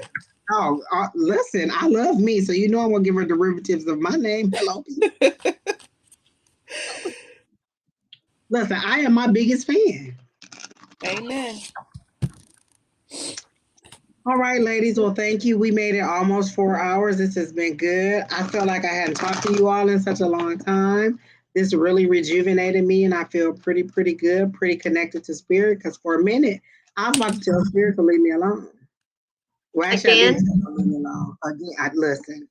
oh, listen, I love me, so you know I'm gonna give her derivatives of my name. Hello. Listen, I am my biggest fan. Amen. All right, ladies. Well, thank you. We made it almost 4 hours. This has been good. I feel like I hadn't talked to you all in such a long time. This really rejuvenated me, and I feel pretty good, pretty connected to spirit. Because for a minute, I was about to tell spirit to leave me alone. Well, actually, I didn't tell them to leave me alone. Again, listen.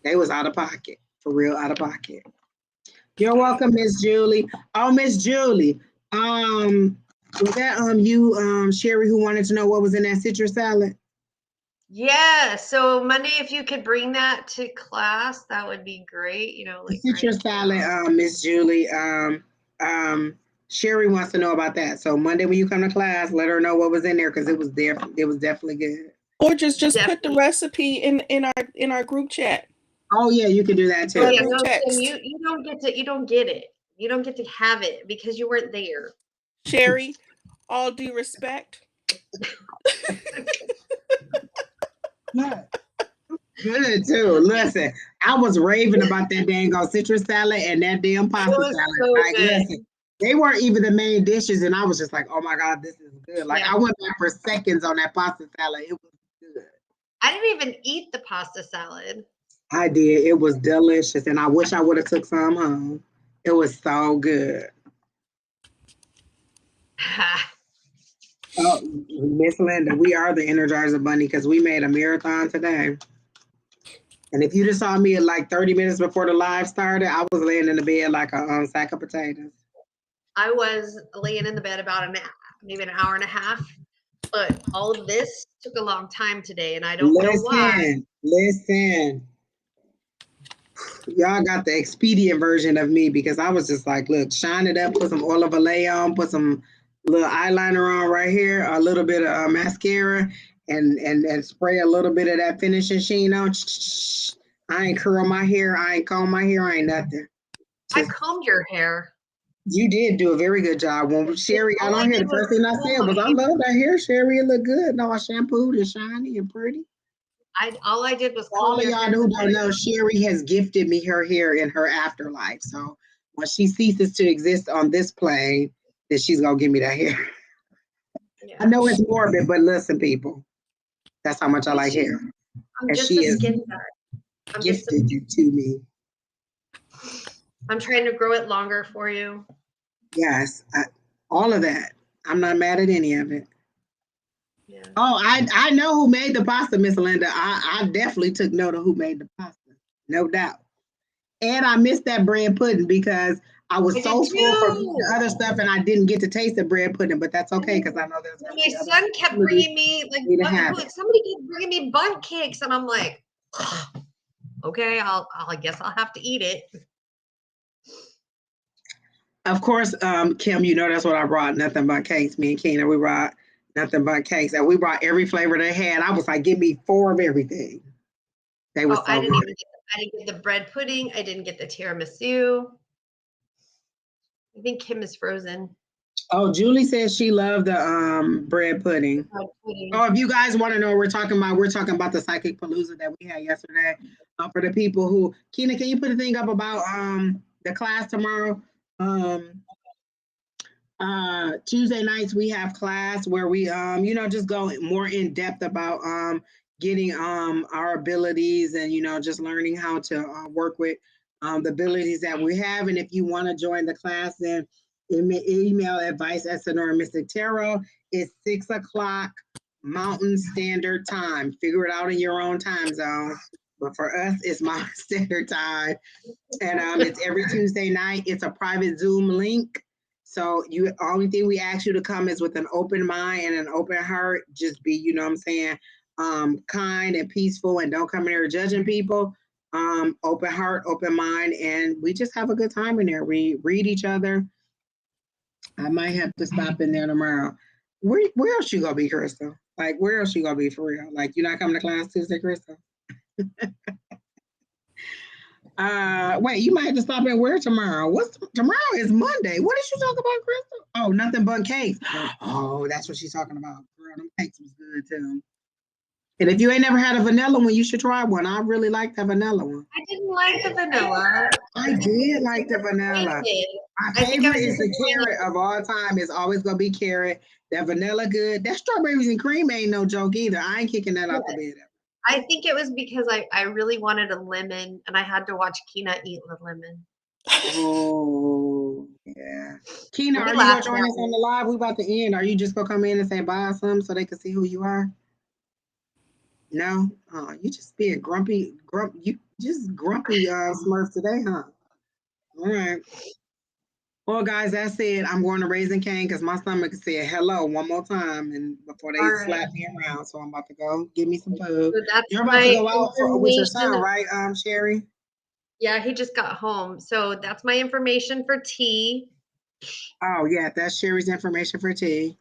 They was out of pocket, for real, out of pocket. You're welcome, Miss Julie. Oh, Miss Julie. Was that you, Sheri, who wanted to know what was in that citrus salad? Yeah. So Monday, if you could bring that to class, that would be great. You know, like the citrus salad, Miss Julie. Sheri wants to know about that. So Monday when you come to class, let her know what was in there because it was there. It was definitely good. Or just put the recipe in our group chat. Oh yeah, you can do that too. Oh, yeah, no, you don't get it. You don't get to have it because you weren't there. Sheri, all due respect. Good too. Listen, I was raving about that dang old citrus salad and that damn pasta salad. So like, good. listen, they weren't even the main dishes, and I was just like, "Oh my god, this is good!" Like, I went back for seconds on that pasta salad. It was good. I didn't even eat the pasta salad. I did. It was delicious, and I wish I would have took some home. It was so good. Oh, Miss Linda, we are the Energizer Bunny because we made a marathon today. And if you just saw me at like 30 minutes before the live started, I was laying in the bed like a sack of potatoes. I was laying in the bed about maybe an hour and a half, but all of this took a long time today, and I don't know why. Listen. Y'all got the expedient version of me because I was just like, look, shine it up, put some oil of Olay on, put some little eyeliner on right here, a little bit of mascara, and spray a little bit of that finishing sheen on. I ain't curl my hair, I ain't comb my hair, I ain't nothing. I combed your hair. You did do a very good job. When Sherry got All I on here, did the was first thing I pull said was, I my, love that hair, Sherry. It look good. No, I shampooed and shiny and pretty. all I did was For all comb of your y'all hair. who don't know, Sherry has gifted me her hair in her afterlife. So when she ceases to exist on this plane, then she's gonna give me that hair. I Yeah. know it's morbid, but listen, people, that's how much I like She's, hair. I'm And just she a has skin tech. I'm just a, gifted it to me. I'm trying to grow it longer for you. Yes, all of that. I'm not mad at any of it. Yeah. Oh, I know who made the pasta, Miss Linda. I definitely took note of who made the pasta, no doubt. And I missed that bread pudding because I was I did so full from eating too. the other stuff, and I didn't get to taste the bread pudding. But that's okay because I know there's And going to my be other son kept opportunities bringing me for me to like have it. somebody kept bringing me bunt cakes, and I'm like, okay, I guess I'll have to eat it. Of course, Kim, you know that's what I brought. Nothing but cakes. Me and Keena, we brought nothing but cakes, and we brought every flavor they had. I was like, give me 4 of everything. They were Oh, so good. I didn't get the bread pudding. I didn't get the tiramisu. I think Kim is frozen. Oh, Julie says she loved the bread pudding. Bread pudding. Oh, if you guys want to know what we're talking about the psychic palooza that we had yesterday. For the people who, Keena, can you put a thing up about the class tomorrow? Tuesday nights we have class where we just go more in depth about getting our abilities and just learning how to work with the abilities that we have. And if you want to join the class, then email advice at Sonora Mystic Tarot. It's 6 o'clock Mountain Standard Time. Figure it out in your own time zone. But for us, it's Mountain Standard Time. And it's every Tuesday night. It's a private Zoom link. So only thing we ask you to come is with an open mind and an open heart. Just be, kind and peaceful, and don't come in here judging people. Open heart, open mind, and we just have a good time in there. We read each other. I might have to stop in there tomorrow. Where else you gonna be, Crystal? Like, where else you gonna be for real? Like, you're not coming to class Tuesday, Crystal? Wait, you might have to stop in where tomorrow? Tomorrow is Monday. What did you talk about, Crystal? Oh, nothing but cakes. Oh, that's what she's talking about. Girl, them cakes was good too. And if you ain't never had a vanilla one, you should try one. I really like the vanilla one. I didn't like the vanilla. I did like the vanilla. My I think I favorite was is the disappointed. carrot of all time. It's always gonna be carrot. That vanilla good. That strawberries and cream ain't no joke either. I ain't kicking that out the bed. I think it was because I really wanted a lemon and I had to watch Keena eat the lemon. Oh, yeah. Keena, And he are you gonna laughed join at us on me. the live? We about to end. Are you just gonna come in and say bye or something so they can see who you are? No? Oh, you just being grumpy, you just grumpy Smurf today, huh? All right. Well, guys, that's it. I'm going to Raising Cane because my stomach said hello one more time and before they All right. slap me around. So I'm about to go get me some food. So that's You're about to my go out with your son, information. right, Sherry? Yeah, he just got home. So that's my information for tea. Oh, yeah, that's Sherry's information for tea.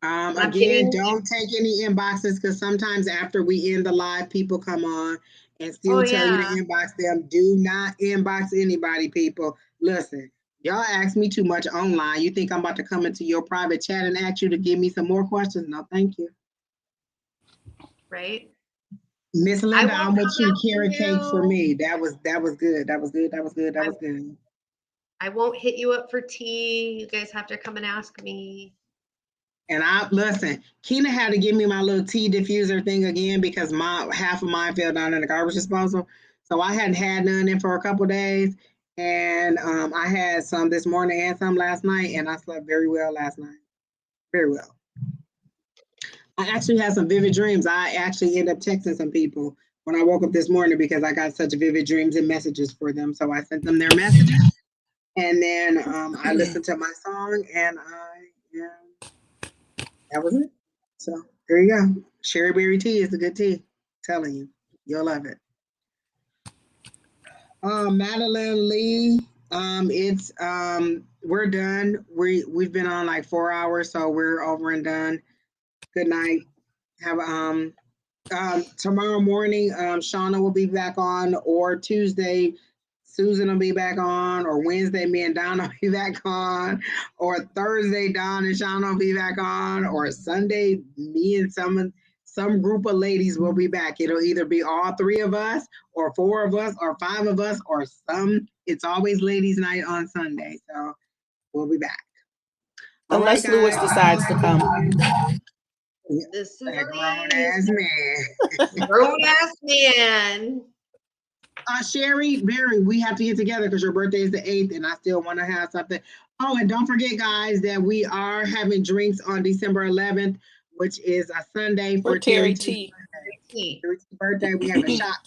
I'm Again, getting don't take any inboxes because sometimes after we end the live, people come on and still oh tell you to yeah. inbox them. Do not inbox anybody, people. Listen, y'all ask me too much online. You think I'm about to come into your private chat and ask you to give me some more questions? No, thank you. Right. Miss I Linda, won't I'm with come you. after Carrot cake for you. me. That was good. That was good. That was good. That was good. I won't hit you up for tea. You guys have to come and ask me. And I listen, Keena had to give me my little tea diffuser thing again because my half of mine fell down in the garbage disposal. So I hadn't had none in for a couple days. And I had some this morning and some last night, and I slept very well last night. Very well. I actually had some vivid dreams. I actually ended up texting some people when I woke up this morning because I got such vivid dreams and messages for them. So I sent them their messages, and then I listened to my song, and that was it. So there you go. Sheri Berry tea is a good tea. I'm telling you, you'll love it. Madeline Lee. It's we're done. We've been on like 4 hours, so we're over and done. Good night. Have tomorrow morning, Shauna will be back on, or Tuesday, Susan will be back on, or Wednesday, me and Donna will be back on, or Thursday, Don and Sean will be back on, or Sunday, me and some group of ladies will be back. It'll either be all three of us, or four of us, or five of us, or some. It's always ladies' night on Sunday, so we'll be back. All Unless right, Lewis guys. decides to come. This is That grown ass man. grown ass man. Sheri Berry, we have to get together because your birthday is the 8th, and I still want to have something. Oh, and don't forget, guys, that we are having drinks on December 11th, which is a Sunday for For Terry Terry T. Terry's birthday. We have a shot.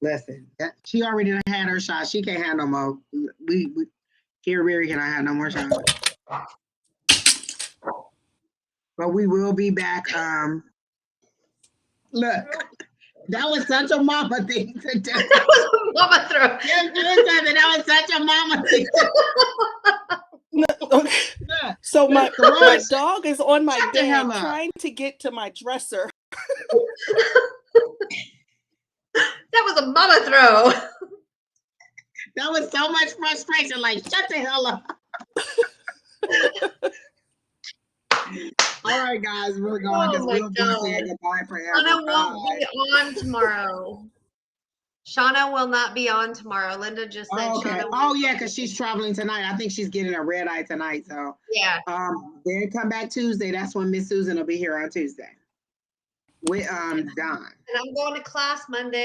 Listen, she already done had her shot. She can't have no more. Sheri Berry cannot have no more shots. But we will be back. Look. That was such a mama thing to do. That was a mama throw. That was such a mama thing to do. So my dog is on my bed trying to get to my dresser. That was a mama throw. That was so much frustration. Like, shut the hell up. All right, guys, we're going because we'll be saying goodbye forever. Shauna won't be on tomorrow. Shauna will not be on tomorrow. Linda just said. Okay. Shauna Oh yeah, because she's traveling tonight. I think she's getting a red eye tonight. So yeah. Then come back Tuesday. That's when Miss Susan will be here on Tuesday with Don. And I'm going to class Monday.